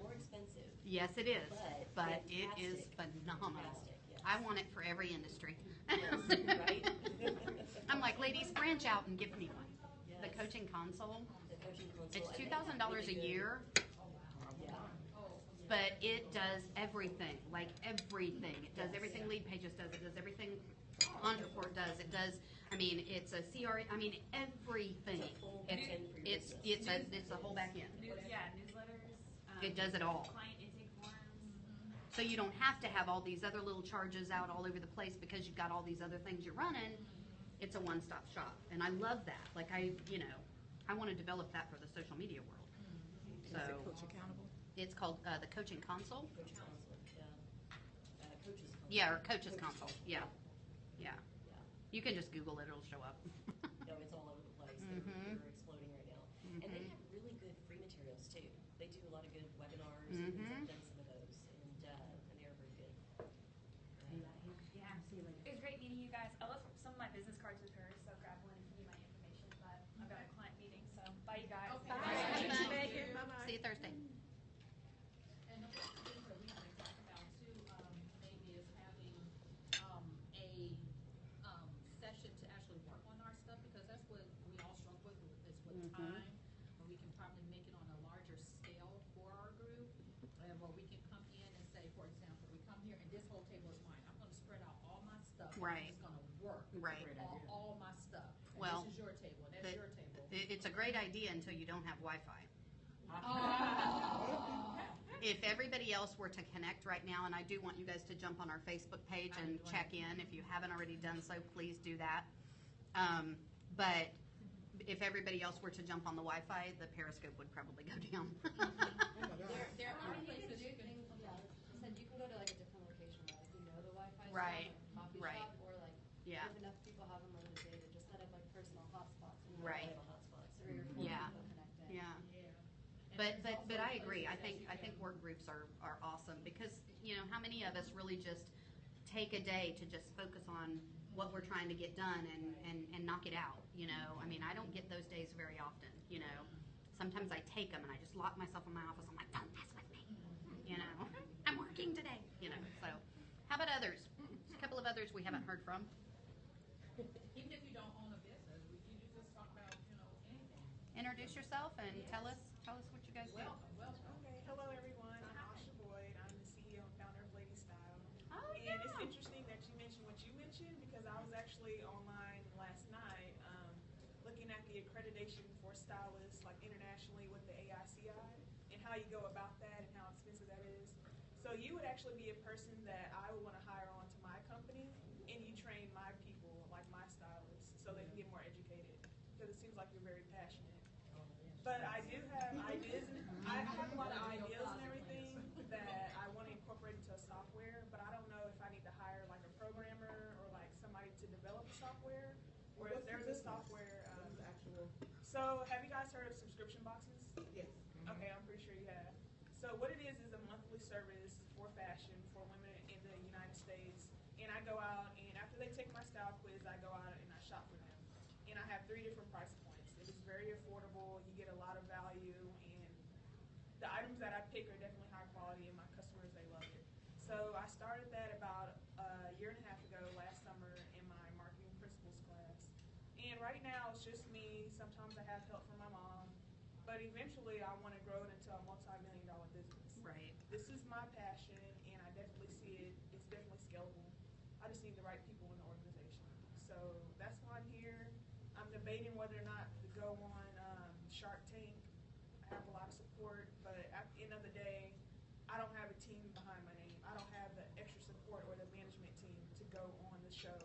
More expensive. Yes, it is. But it fantastic. is phenomenal. Fantastic, yes. I want it for every industry. Yes, right? I'm like, ladies, branch out and give me one. Yes. The Coaching Console. The Coaching Console. It's $2,000 a year. Yeah. But it does everything, like everything. It does everything Lead Pages does. It does everything Entreport does. It does. I mean, it's a CRM. I mean, everything. It's a whole back end. Newsletters. It does it all. Client intake forms. So you don't have to have all these other little charges out all over the place because you've got all these other things you're running. It's a one-stop shop, and I love that. Like I want to develop that for the social media world. So Is it Coach Accountable? it's called the Coaching Console. Coach Console, yeah. Coaches Console. Yeah, or Coaches Console. Yeah. Yeah. You can just Google it; it'll show up. No, it's all over the place. Mhm. They're exploding right now. And they have really good free materials too. They do a lot of good webinars and things. I've done some of those, and they are very good. Yeah. It was great meeting you guys. I left some of my business cards with her, so grab one if you need my information. But I've got a client meeting, so bye, you guys. Okay. Bye. See you Thursday. And the one thing that we can talk about too, maybe is having a session to actually work on our stuff, because that's what we all struggle with is with time. And we can probably make it on a larger scale for our group, and where we can come in and say, for example, we come here and this whole table is mine. I'm going to spread out all my stuff. Right. It's going to work. Right. All my stuff. And Well, this is your table. And that's your table. It's a great idea until you don't have Wi-Fi. Oh. If everybody else were to connect right now, and I do want you guys to jump on our Facebook page and check in. If you haven't already done so, please do that. But if everybody else were to jump on the Wi-Fi, the Periscope would probably go down. There are You places can do you can. things, yeah, you said you can go to like a different location where like you know the Wi-Fi is Right, like a coffee right. shop, or like Yeah. if enough people have unlimited data, just set up like personal hotspots. And They Right. have a hotspot. 3 or 4 Yeah. people connected. Yeah. Yeah. And But there's also I agree. I places that think you can- work groups are awesome, because how many of us really just take a day to just focus on what we're trying to get done and knock it out. I mean, I don't get those days very often. Sometimes I take them and I just lock myself in my office. I'm like, don't mess with me. I'm working today. So how about others? There's a couple of others we haven't heard from. Even if you don't own a business, you just talk about, anything. Introduce yourself and tell us what you guys do. Welcome. Okay, hello everyone. I'm Asha Boyd. I'm the CEO and founder of Lady Style. Oh, And it's interesting that you mentioned what you mentioned, because I was actually online last night looking at the accreditation for stylists, like internationally with the AICI, and how you go about that and how expensive that is. So you would actually be a person that I would want to hire onto my company, and you train my people, like my stylists, so they can get more educated, because it seems like you're very passionate. But I do have ideas, and I have a lot of ideas and everything that I want to incorporate into a software, but I don't know if I need to hire like a programmer or like somebody to develop the software, or if there's a software. So have you guys heard of subscription boxes? Yes. Okay, I'm pretty sure you have. So what it is a monthly service for fashion for women in the United States, and I go out, and after they take my style quiz, I go out and I shop for them. And I have 3 different price points. It is very affordable. You get a lot of value, and the items that I pick are definitely high quality, and my customers, they love it. So I started that about a year and a half ago, last summer, in my marketing principles class. And right now it's just me. Sometimes I have help from my mom, but eventually I want to grow it into a multi-million-dollar business. Right. This is my passion, and I definitely see it. It's definitely scalable. I just need the right people in the organization. So that's why I'm here. I'm debating whether or not to go on Shark Tank. I have a lot of support, but at the end of the day, I don't have a team behind my name. I don't have the extra support or the management team to go on the show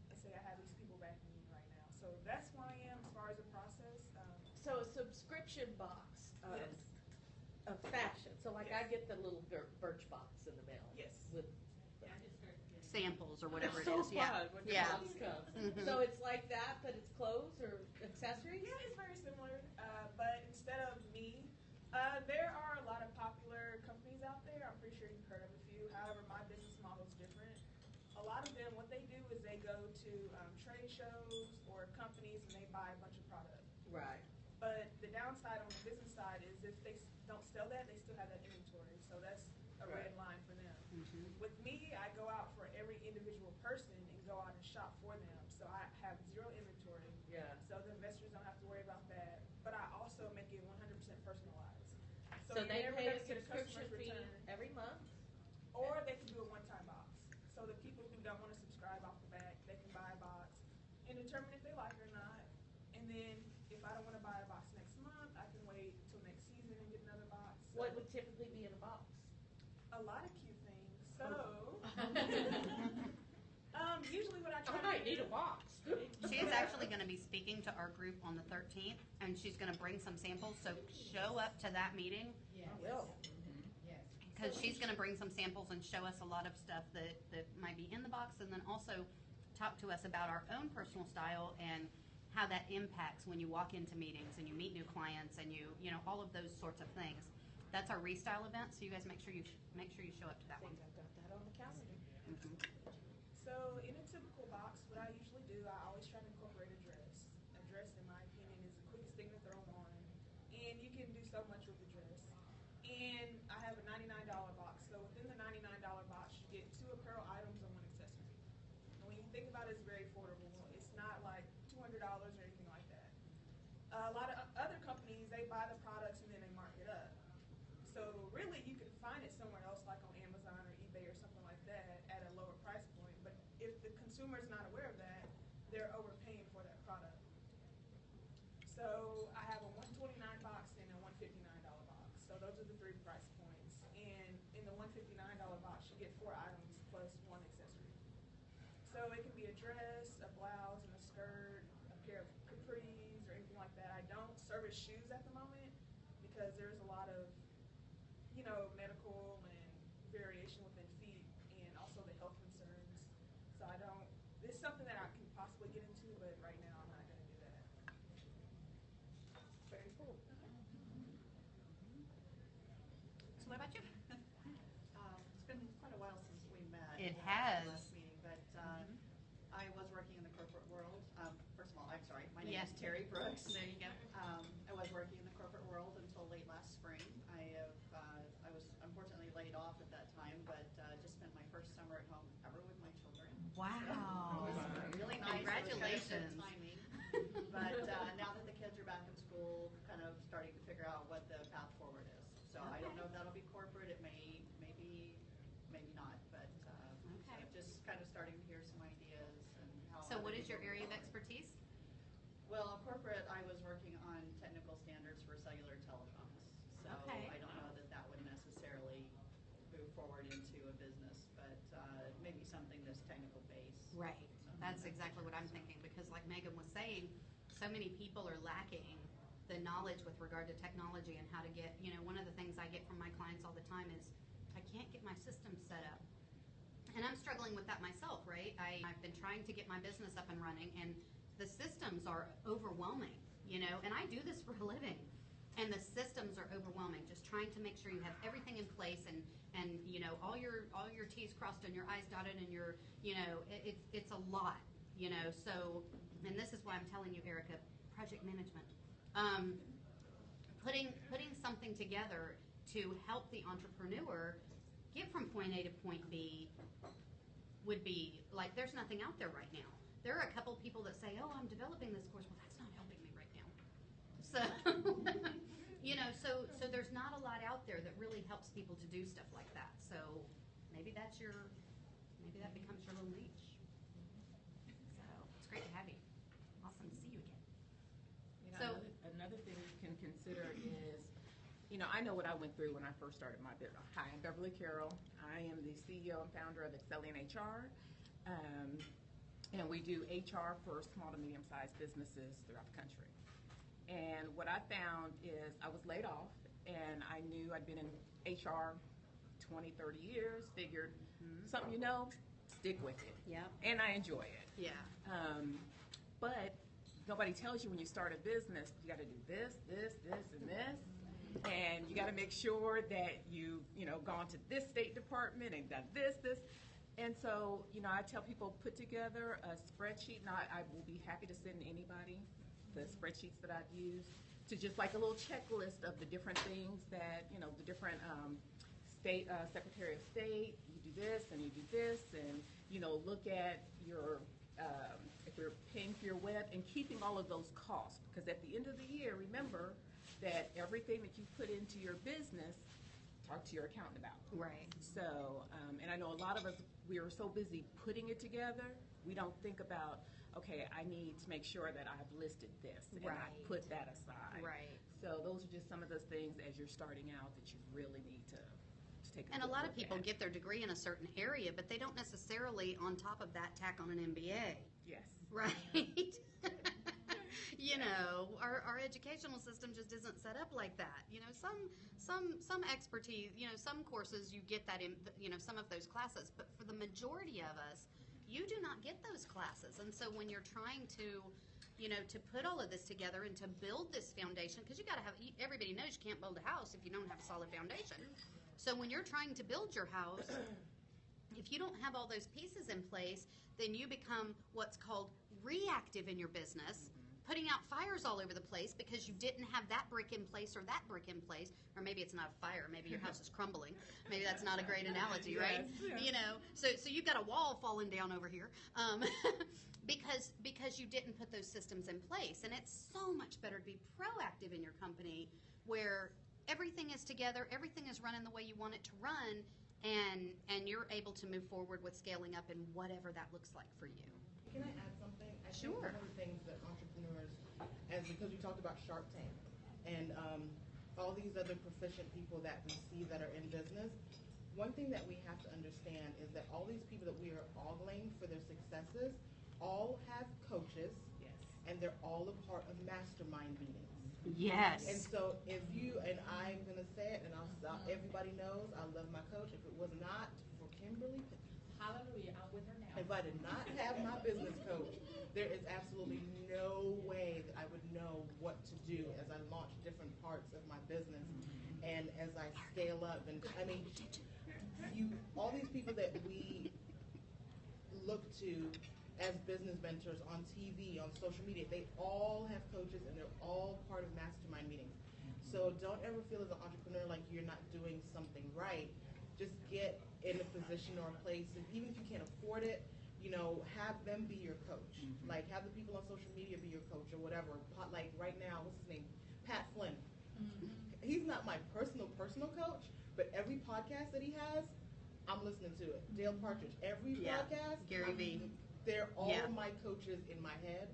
and say I have these people backing me right now. So that's where I am as far as the process. So a subscription box Yes. of fashion. So like I get the little Birch box in the mail. Yes. With Samples or whatever it's it so is. Yeah. fun when the Yeah. box comes. Mhm. So it's like that, but it's clothes or accessories? Yeah, it's very similar, but instead of me, there are a lot of popular companies out there. I'm pretty sure you've heard of a few. However, my business model is different. A lot of them, what they do is they go to trade shows or companies and they buy a bunch of product. Right. But the downside on the business side is if they don't sell that, they still have that inventory. So that's a red line for them. With me, I go out for every individual person and go out and shop for them. So I have 0 inventory. Yeah. So the investors don't have to worry about that. But I also make it 100% personalized. So you're they never pay a gonna get subscription customer's fee return. every month? Or they can do a one-time box. So the people who don't want to subscribe off the bat, they can buy a box and determine if they like it or not. And then if I don't want to buy a box next month, I can wait till next season and get another box. So What would typically be in a box? a lot of cute things. So usually what I try I might to need do, a box. She is actually going to be speaking to our group on the 13th, and she's going to bring some samples. So show up to that meeting Will. because she's going to bring some samples and show us a lot of stuff that might be in the box, and then also talk to us about our own personal style and how that impacts when you walk into meetings and you meet new clients and you know all of those sorts of things. That's our Restyle event, so you guys make sure you show up to that one. I've got that on the calendar. Mhm. So in a typical box, what I usually do, I always try to incorporate a dress. A dress, in my opinion, is the quickest thing to throw on, and you can do so much with the dress. And I have a $99 box. So within the $99 box, you get 2 apparel items and 1 accessory. And when you think about it, it's very affordable. It's not like $200 or anything like that. A lot of other companies, they buy the products and then they mark it up. So really, you can find it somewhere else, like on Amazon or eBay or something like that, at a lower price point. But if the consumer is not aware of that, they're overpaying for that product. So I have a $129 box and a $159 box. So those are the 3 price points. And in the $159 box, you get 4 items plus 1 accessory. So it can be a dress, a blouse, and a skirt, a pair of capris, or anything like that. I don't service shoes at the moment because there's a lot of medical and variation within feet, and also the health concerns. So I don't. It's something that I can possibly get into, but right now I'm not going to do that. Very cool. So what about you? It's been quite a while since we met. It Our has. last meeting, but I was working in the corporate world. First of all, I'm sorry. My name Yes. is Terry Brooks. There you go. I was working in the corporate world until late last spring. I was unfortunately laid off at that time, but just spent my first summer at home ever with my children. Wow. It was really nice. Congratulations. It was kind of good timing. But now that the kids are back in school, kind of starting to figure out what the path forward is. So I don't know if that'll be corporate. It may be, maybe not. But Okay. so just kind of starting to hear some ideas and how. So what other is your people area of work. expertise? Well, corporate, I was working on technical standards for cellular telecoms. So Okay. I don't know that that would necessarily move forward into a business, but maybe something that's technical based. Right. That's exactly what I'm thinking, because like Megan was saying, so many people are lacking the knowledge with regard to technology and how to get, one of the things I get from my clients all the time is, I can't get my system set up. And I'm struggling with that myself, right? I've been trying to get my business up and running, and the systems are overwhelming, and I do this for a living. And the systems are overwhelming. Just trying to make sure you have everything in place and all your T's crossed and your I's dotted and your it's a lot, So, and this is why I'm telling you, Erica, project management, putting something together to help the entrepreneur get from point A to point B would be like there's nothing out there right now. There are a couple people that say, "Oh, I'm developing this course." Well, that's not helping me right now. So, so there's not a lot out there that really helps people to do stuff like that. So maybe that becomes your little niche. So it's great to have you. Awesome to see you again. So another thing you can consider is, I know what I went through when I first started my business. Hi, I'm Beverly Carroll. I am the CEO and founder of Excelling HR. And we do HR for small to medium-sized businesses throughout the country. And what I found is I was laid off, and I knew I'd been in HR 20, 30 years, figured something stick with it. Yeah. And I enjoy it. Yeah. But nobody tells you when you start a business, you got to do this, this, and this. And you got to make sure that you've gone to this state department and done this. And so, I tell people put together a spreadsheet, and I will be happy to send anybody the spreadsheets that I've used to just like a little checklist of the different things that, the different state, Secretary of State, you do this and you do this, and, look at your, if you're paying for your web and keeping all of those costs. Because at the end of the year, remember that everything that you put into your business, talk to your accountant about. Right. So, and I know a lot of us, we are so busy putting it together, we don't think about, okay, I need to make sure that I've listed this and I Right. put that aside. Right. So those are just some of those things as you're starting out that you really need to take a And a good lot of look people at. get their degree in a certain area, but they don't necessarily, on top of that, tack on an MBA. Yes. right? You know, our educational system just isn't set up like that. You know, some expertise, you know, some courses you get that in, you know, some of those classes, but for the majority of us, you do not get those classes. And so when you're trying to, you know, to put all of this together and to build this foundation, because you got to have, everybody knows you can't build a house if you don't have a solid foundation. So when you're trying to build your house, if you don't have all those pieces in place, then you become what's called reactive in your business, putting out fires all over the place because you didn't have that brick in place or that brick in place, or maybe it's not a fire, maybe your house is crumbling. Maybe that's not a great analogy, right? Yes. You know, so you've got a wall falling down over here because you didn't put those systems in place. And it's so much better to be proactive in your company where everything is together, everything is running the way you want it to run, and you're able to move forward with scaling up in whatever that looks like for you. Can I add something? I Sure. think one of the things that entrepreneurs, because we talked about Shark Tank and all these other proficient people that we see that are in business, one thing that we have to understand is that all these people that we are ogling for their successes all have coaches, Yes. and they're all a part of mastermind meetings. Yes. And so if you, and I'm going to say it, and everybody knows, I love my coach. If it was not for Kimberly, Hallelujah, I'm with her now. if I did not have my business coach, there is absolutely no way that I would know what to do as I launch different parts of my business and as I scale up. And I mean, all these people that we look to as business mentors on TV, on social media, they all have coaches and they're all part of mastermind meetings. So don't ever feel as an entrepreneur like you're not doing something right. Just get in a position or a place, and even if you can't afford it, you know, have them be your coach. Like, have the people on social media be your coach or whatever. Like right now, what's his name? Pat Flynn. He's not my personal coach, but every podcast that he has, I'm listening to it. Dale Partridge, every podcast. Gary Vee. They're all my coaches in my head.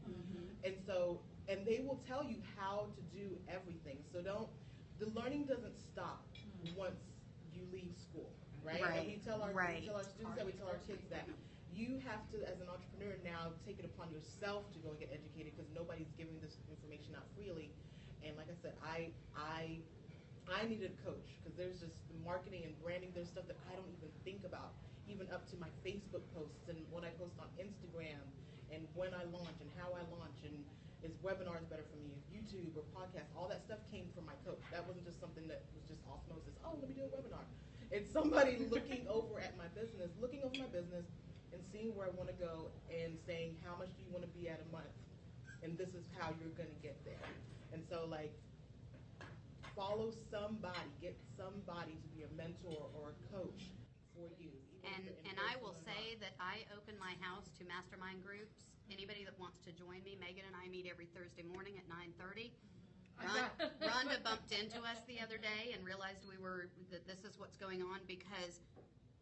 And they will tell you how to do everything. So the learning doesn't stop once you leave school, right? And we tell our students that, we tell our kids that. You have to, as an entrepreneur now, take it upon yourself to go and get educated because nobody's giving this information out freely. And like I said, I needed a coach because there's just the marketing and branding, there's stuff that I don't even think about, even up to my Facebook posts and what I post on Instagram and when I launch and how I launch and is webinars better for me, YouTube or podcasts, all that stuff came from my coach. That wasn't just something that was just osmosis. Oh, let me do a webinar. It's somebody looking over my business and seeing where I want to go and saying, how much do you want to be at a month? And this is how you're going to get there. And so, like, follow somebody, get somebody to be a mentor or a coach for you. And I will say that I open my house to mastermind groups. Anybody that wants to join me, Megan and I meet every Thursday morning at 9:30. Rhonda bumped into us the other day and realized that this is what's going on because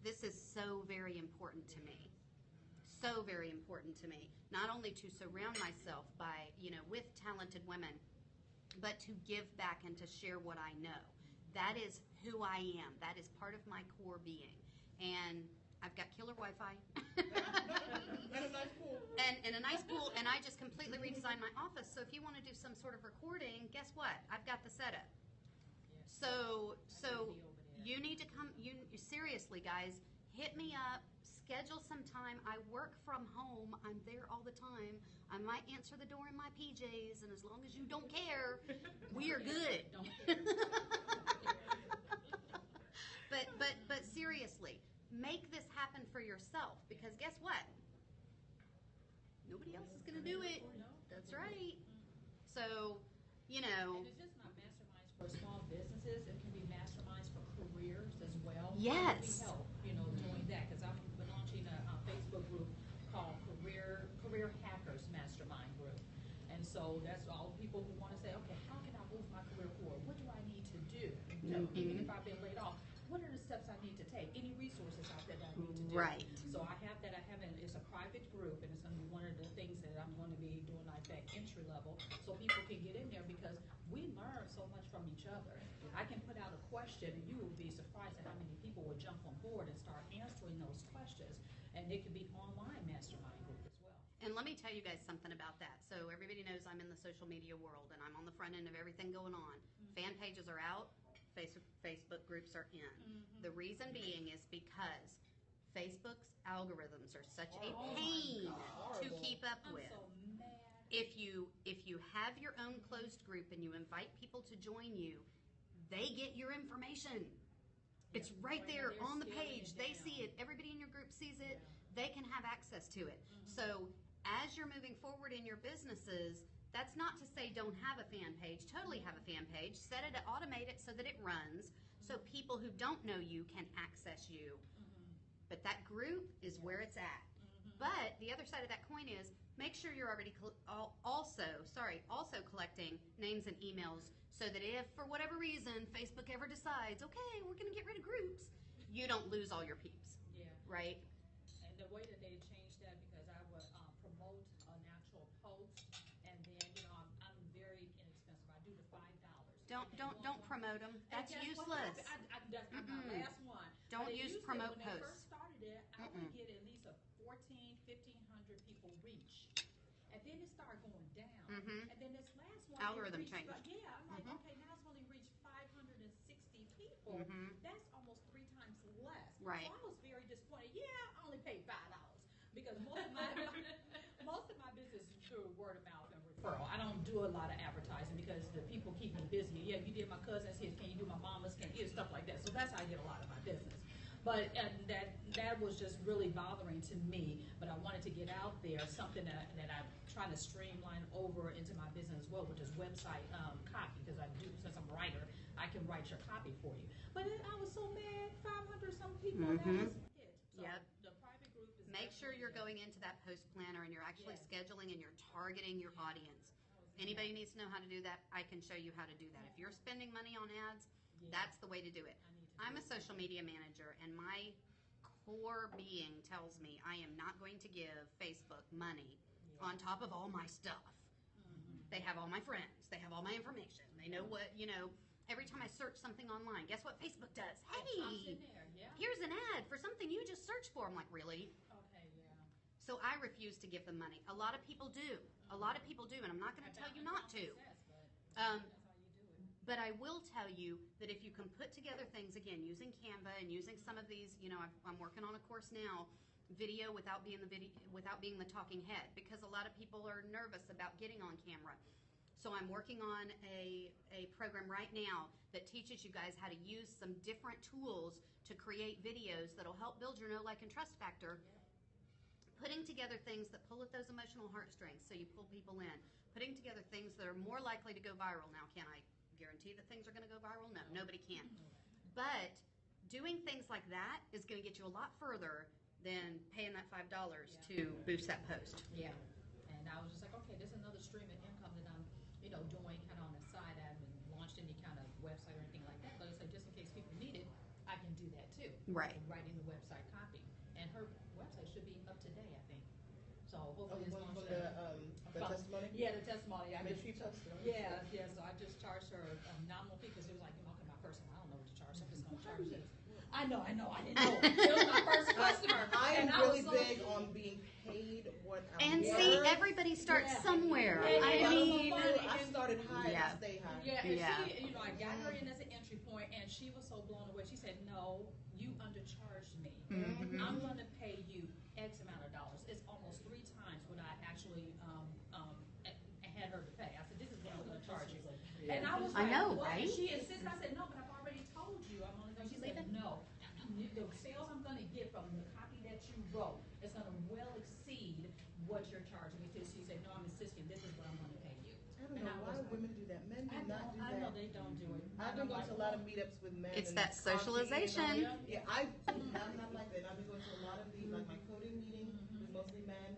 this is so very important to me. So very important to me. Not only to surround myself by, with talented women, but to give back and to share what I know. That is who I am. That is part of my core being. And I've got killer Wi-Fi. And a nice pool. And a nice pool, and I just completely redesigned my office. So if you want to do some sort of recording, guess what? I've got the setup. So you need to come, seriously, guys, hit me up, schedule some time. I work from home. I'm there all the time. I might answer the door in my PJs, and as long as you don't care, we are good. Don't care. But seriously, make this happen for yourself because guess what? Nobody else is going to do it. That's right. So, And it's just not masterminds for small businesses. It can be masterminds for careers as well. Yes. We help, doing that because I'm launching a Facebook group called Career Hackers Mastermind Group. And so that's all people who want to say, okay, how can I move my career forward? What do I need to do? Even if I've been laid off, what are the steps I need to take? Any resources out there that I need to do? Right. So I have that. It's a private group, and it's going to be one of the things that I'm going to be doing like that entry level, so people can get in there because we learn so much from each other. I can put out a question, and you will be surprised at how many people will jump on board and start answering those questions. And it can be online mastermind group as well. And let me tell you guys something about that. So everybody knows I'm in the social media world and I'm on the front end of everything going on. Fan pages are out, Facebook groups are in. The reason being is because Facebook's algorithms are such a pain to keep up with. So mad. If you have your own closed group and you invite people to join you, they get your information. It's right there on the page. They see it. Everybody in your group sees it. They can have access to it. So as you're moving forward in your businesses, that's not to say don't have a fan page. Totally have a fan page. Set it, automate it so that it runs, so people who don't know you can access you. But that group is where it's at. But the other side of that coin is make sure you're already also collecting names and emails, so that if for whatever reason Facebook ever decides, okay, we're going to get rid of groups, you don't lose all your peeps. Yeah. Right? And the way that they changed that, because I would promote an actual post, and then I'm very inexpensive. I do the $5. Don't promote them. That's useless. That's my last one. Don't But use used to, promote when they posts. first started it, I would get at least a 1,500 people reach. And then it started going down. And then this last one, Algorithm it reached, changed. yeah, I'm like, okay, now it's only reached 560 people. That's almost 3 times less. Right. So I was very disappointed. Yeah, I only paid $5 because most of my business is through word of mouth and referral. I don't do a lot of advertising because the people keep me busy. Yeah, you did my cousin's here. Can you do my mama's? Can you do stuff like that? So that's how I get a lot of my business. But that was just really bothering to me. But I wanted to get out there something that I'm trying to streamline over into my business as well, which is website copy. Because I do, since I'm a writer, I can write your copy for you. But I was so mad, 500 some people. That was it. So the private group is. Make sure you're going into that post planner and you're actually scheduling and you're targeting your audience. Anybody needs to know how to do that, I can show you how to do that. If you're spending money on ads, that's the way to do it. I'm a social media manager, and my core being tells me I am not going to give Facebook money on top of all my stuff. They have all my friends. They have all my information. They know what, every time I search something online, guess what Facebook does? Hey, here's an ad for something you just searched for. I'm like, really? Okay, yeah. So I refuse to give them money. A lot of people do. A lot of people do, and I'm not going to tell you not to. But I will tell you that if you can put together things, again, using Canva and using some of these, I'm working on a course now, video without being the talking head, because a lot of people are nervous about getting on camera. So I'm working on a program right now that teaches you guys how to use some different tools to create videos that'll help build your know, like, and trust factor. Putting together things that pull at those emotional heartstrings so you pull people in. Putting together things that are more likely to go viral. Now, can I guarantee that things are going to go viral? No, nobody can. But doing things like that is going to get you a lot further than paying that $5 to boost that post. Yeah. And I was just like, okay, this is another stream of income that I'm, doing kind of on the side. I haven't launched any kind of website or anything like that, but it's like, just in case people need it, I can do that too. Right. Writing the website copy. And her website should be up to date, I think. So hopefully it's launched. The testimony? Yeah, the testimony. Yeah. So I just charged her a nominal fee because it was like, okay, my person, I don't know what to charge, so I'm just going to charge this. I know, I didn't know. It was my first customer. I am really big on being paid what I'm worth. See, everybody starts somewhere. I started high and I stay high. Yeah, and she, I got her in as an entry point, and she was so blown away. She said, no, you undercharged me. I'm going to pay you X amount of dollars. It's almost 3 times what I actually had her to pay. I said, this is what I'm going to charge you. And I was like, right? And she insisted. I said, no, but I've already told you I'm only going to. She said, no. The sales I'm going to get from the copy that you wrote is going to well exceed what you're charging me. She said, no, I'm insisting. This is what I'm going to pay you. I don't know why women do that. Men do not do that. I know they don't do it. I've been going to a lot of meetups with men. It's that socialization. Yeah, I'm not like that. I've been going to a lot of the, like my coding meeting is mostly men,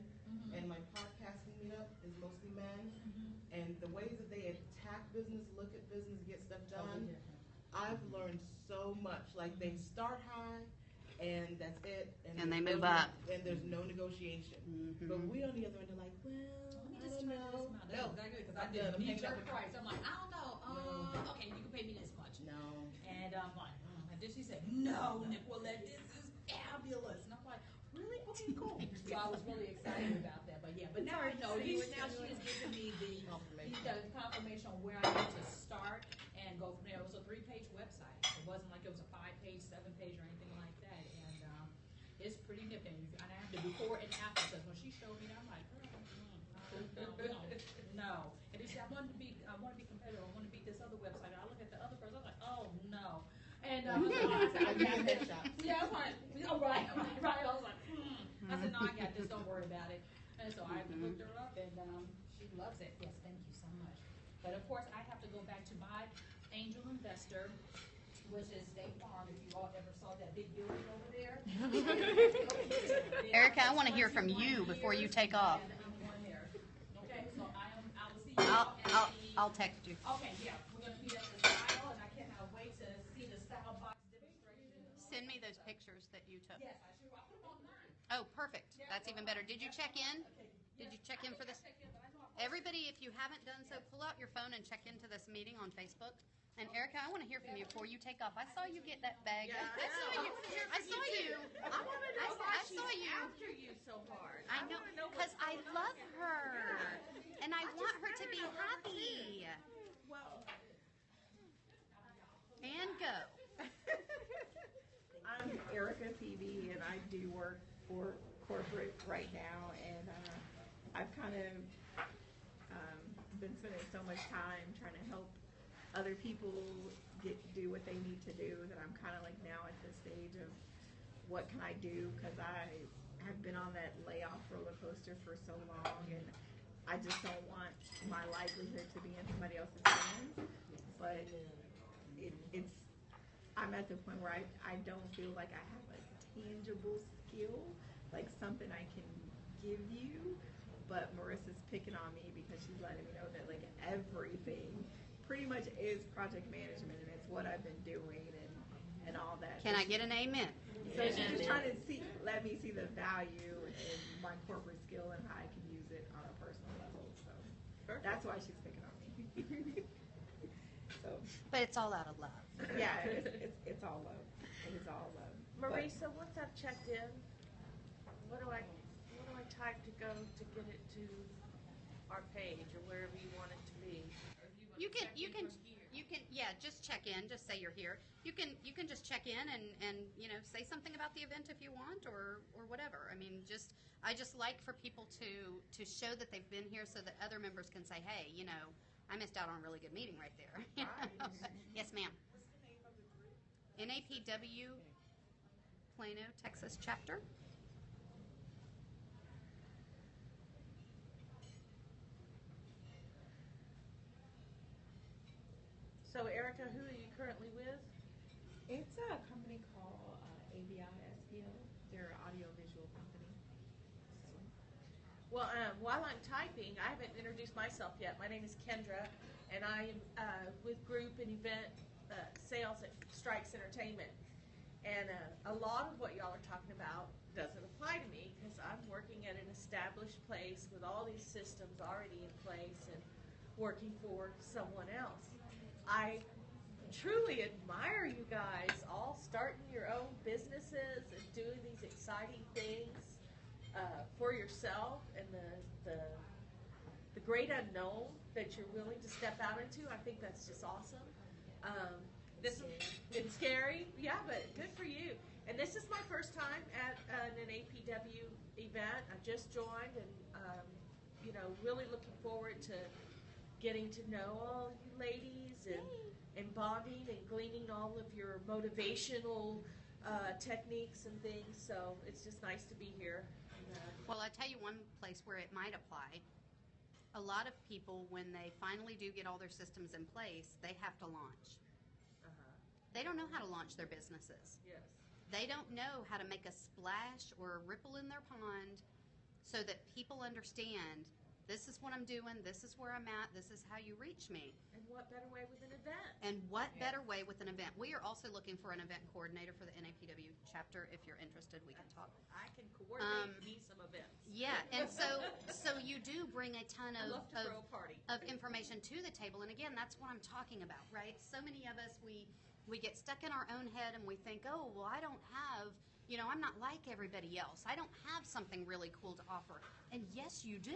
and my podcasting meetup is mostly men. And the ways that they attack business, look at business, get stuff done, I've learned so much. Like they start high, and that's it. And they move up. And there's no negotiation. But we on the other end are like, well, I don't know. No, exactly, because I did a knee-jerk price. I'm like, I don't know. Okay, you can pay me this much. No. And I'm like, and then she said, no, Nicolette, this is fabulous. And I'm like, really? Okay, cool. So I was really excited about that. But yeah, But now I know, now she has given me the confirmation on where I need to start and go from there. It was a 3-page website. It wasn't like it was a 5-page, 7-page, or anything like that. And it's pretty nifty. And I have the before and after, because when she showed me that, I'm like, no. And she said, I want to be competitive. I want to beat this other website. And I look at the other person, I'm like, oh no. And I said, yeah, I was like, right. I was like, I said, no, I got this. Don't worry about it. And so I looked her up, and she loves it. Yes, thank you so much. But of course, I have to go back to my angel investor, which is State Farm. If you all ever saw that big building over there. Erica, I want to hear from you before you take off. Okay, so I will see you. I'll text you. Okay, yeah, we're gonna be at the style, and I cannot wait to see the style box demonstration. Send me those pictures that you took. Yes, I sure. I put them online. Oh, perfect. That's even better. Did you check in? Did you check in for this? Everybody, if you haven't done so, pull out your phone and check into this meeting on Facebook. And Erica, I want to hear from you before you take off. I saw you get that bag. Yeah, I saw you. I saw you. I want to know why I she's saw you. after you so hard. I know, because I love her, and I want her to be happy. Well, And go. I'm Erica Phoebe, and I do work for corporate right now, and I've kind of been spending so much time trying to help other people do what they need to do that I'm kind of like now at the stage of what can I do, because I have been on that layoff roller coaster for so long, and I just don't want my livelihood to be in somebody else's hands. But I'm at the point where I don't feel like I have a tangible skill, like something I can give you. But Marissa's picking on me because she's letting me know that like everything pretty much is project management, and it's what I've been doing and all that. Can I get an amen? So she's just trying to let me see the value in my corporate skill and how I can use it on a personal level. So that's why she's picking on me. So, But it's all out of love. yeah, it's all love. It is all love. Marisa, once I've checked in, what do I type to go to get it to our page or wherever you want it to be? You can yeah, just check in, just say you're here. You can just check in and say something about the event if you want, or whatever. I mean, I just like for people to show that they've been here so that other members can say, hey, I missed out on a really good meeting right there. Yes, ma'am. What's the name of the group? NAPW Plano, Texas chapter. So, Erica, who are you currently with? It's a company called ABI SPL. They're an audiovisual company. So. Well, while I'm typing, I haven't introduced myself yet. My name is Kendra, and I'm with group and event sales at Strikes Entertainment. And a lot of what y'all are talking about doesn't apply to me because I'm working at an established place with all these systems already in place and working for someone else. I truly admire you guys all starting your own businesses and doing these exciting things for yourself, and the great unknown that you're willing to step out into. I think that's just awesome. It's scary, yeah, but good for you. And this is my first time at an APW event. I just joined, and really looking forward to getting to know all you ladies and bonding and gleaning all of your motivational techniques and things. So it's just nice to be here. Well, I'll tell you one place where it might apply. A lot of people, when they finally do get all their systems in place, they have to launch. They don't know how to launch their businesses. Yes. They don't know how to make a splash or a ripple in their pond so that people understand, this is what I'm doing, this is where I'm at, this is how you reach me. And what better way with an event? And what better way with an event? We are also looking for an event coordinator for the NAPW chapter. If you're interested, we can talk. I can coordinate me some events. Yeah, and so you do bring a ton I love to throw a party. of information to the table. And again, that's what I'm talking about, right? So many of us, we get stuck in our own head and we think, oh, well, I don't have You know, I'm not like everybody else. I don't have something really cool to offer. And yes, you do.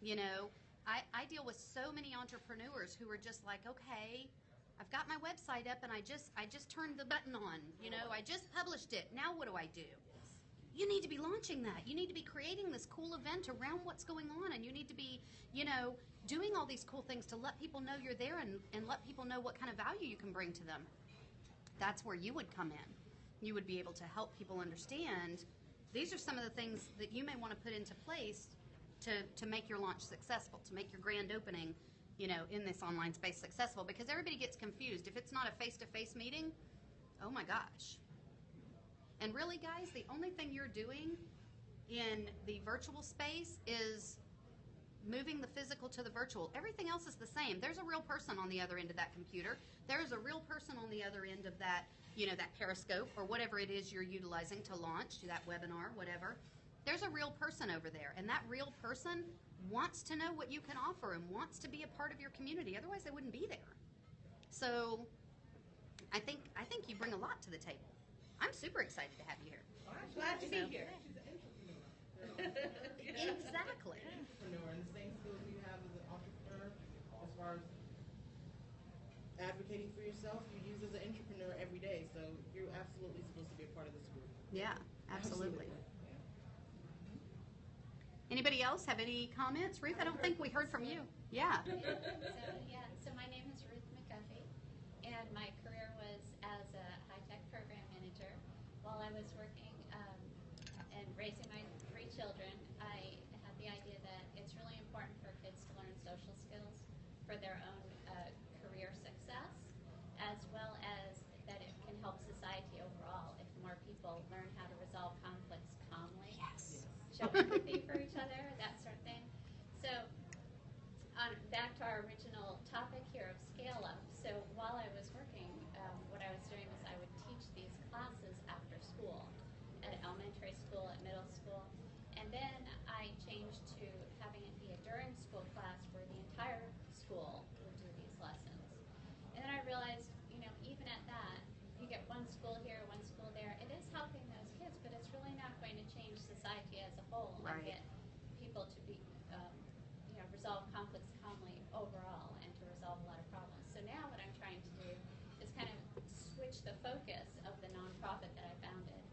You know, I deal with so many entrepreneurs who are just like, okay, I've got my website up and I just turned the button on. You know, I just published it. Now what do I do? You need to be launching that. You need to be creating this cool event around what's going on, and you need to be, you know, doing all these cool things to let people know you're there and let people know what kind of value you can bring to them. That's where you would come in. You would be able to help people understand these are some of the things that you may want to put into place to make your launch successful, to make your grand opening, you know, in this online space successful, because everybody gets confused. If it's not a face-to-face meeting, oh my gosh. And really, guys, the only thing you're doing in the virtual space is moving the physical to the virtual. Everything else is the same. There's a real person on the other end of that computer. There's a real person on the other end of that, you know, that Periscope or whatever it is you're utilizing to launch that webinar, whatever. There's a real person over there, and that real person wants to know what you can offer and wants to be a part of your community. Otherwise, they wouldn't be there. So I think you bring a lot to the table. I'm super excited to have you here. Glad to be here. Exactly. Entrepreneur, and the same skills you have as an entrepreneur, as far as advocating for yourself, you use as an entrepreneur every day. So you're absolutely supposed to be a part of this group. Yeah, absolutely. Anybody else have any comments? Ruth, I don't think we heard from you. Yeah. So my name is Ruth McGuffey, and my career was as a high-tech program manager. While I was working and raising my 3 children, I had the idea that it's really important for kids to learn social skills for their own career success, as well as that it can help society overall if more people learn how to resolve conflicts calmly. Yes. Show empathy for each other, that sort of thing. So back to our original topic here of scale up. So while I was working, what I was doing was I would teach these classes after school, at elementary school, at middle school, and then I changed to having it be a during school class where the entire school would do these lessons. And then I realized, you know, even at that, you get one school here, one school there. It is helping those kids, but it's really not going to change society as a whole and get people to be, you know, resolve conflicts calmly overall and to resolve a lot of problems. So now what I'm trying to do is kind of switch the focus of the nonprofit that I founded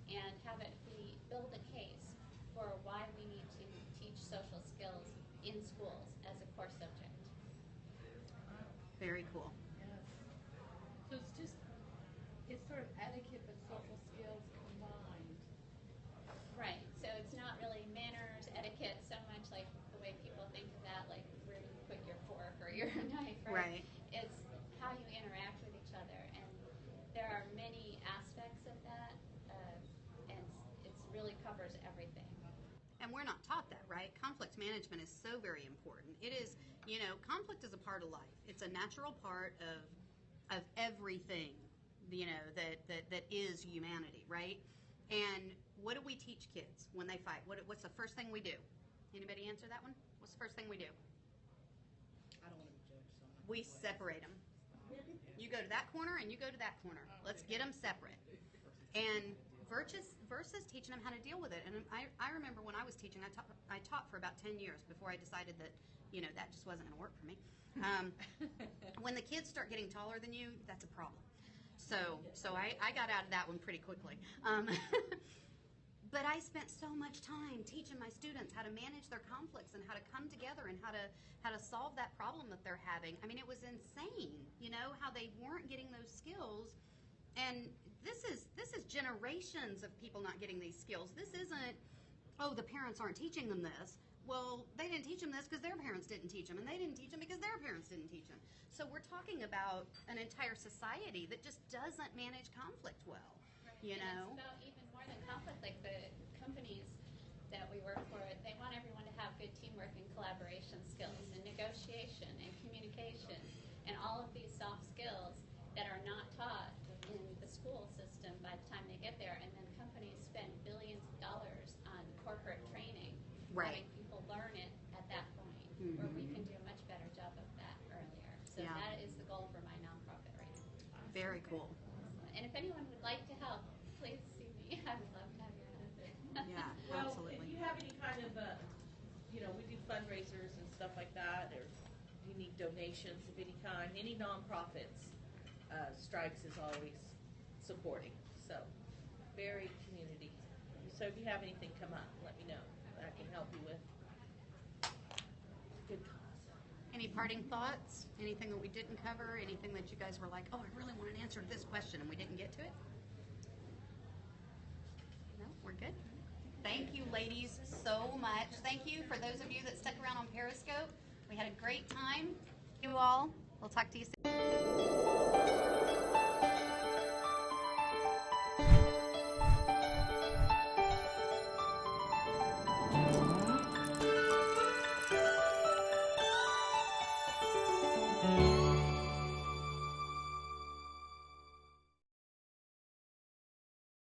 and have it be build a case for why we need to teach social skills in schools as a core subject. Very cool. Yes. So it's sort of etiquette but social skills combined. Right. So it's not really manners, etiquette so much like the way people think of that, like where you put your fork or your knife, right? It's how you interact with each other. And there are many aspects of that, and it really covers everything. And we're not taught that, right? Conflict management is so very important. It is, you know, conflict is a part of life. It's a natural part of everything, you know, that is humanity, right? And what do we teach kids when they fight? What's the first thing we do? Anybody answer that one? What's the first thing we do? I don't want to be judged, so I'm not We separate them. You go to that corner and you go to that corner. Let's get them separate. And versus teaching them how to deal with it. And I remember when I was teaching, I taught for about 10 years before I decided that, you know, that just wasn't going to work for me. When the kids start getting taller than you, that's a problem. So I got out of that one pretty quickly. But I spent so much time teaching my students how to manage their conflicts and how to come together and how to solve that problem that they're having. I mean, it was insane, you know, how they weren't getting those skills. And this is generations of people not getting these skills. This isn't, oh, the parents aren't teaching them this. Well, they didn't teach them this because their parents didn't teach them, and they didn't teach them because their parents didn't teach them. So we're talking about an entire society that just doesn't manage conflict well, you know? And it's about even more than conflict, like the companies that we work for, they want everyone to have good teamwork and collaboration skills and negotiation and communication and all of these soft skills that are not taught in the school system by the time they get there. And then companies spend billions of dollars on corporate training, having people learn it at that point, where we can do a much better job of that earlier. So that is the goal for my nonprofit right now. Very cool. And if anyone would like to help, please see me. fundraisers and stuff like that, or you need donations of any kind, any nonprofits, Strikes is always supporting. So, very community. So if you have anything come up, let me know. I can help you with. Good cause. Any parting thoughts? Anything that we didn't cover? Anything that you guys were like, oh, I really want an answer to this question and we didn't get to it? No, we're good. Thank you, ladies, so much. Thank you for those of you that stuck around on Periscope. We had a great time. You all. We'll talk to you soon.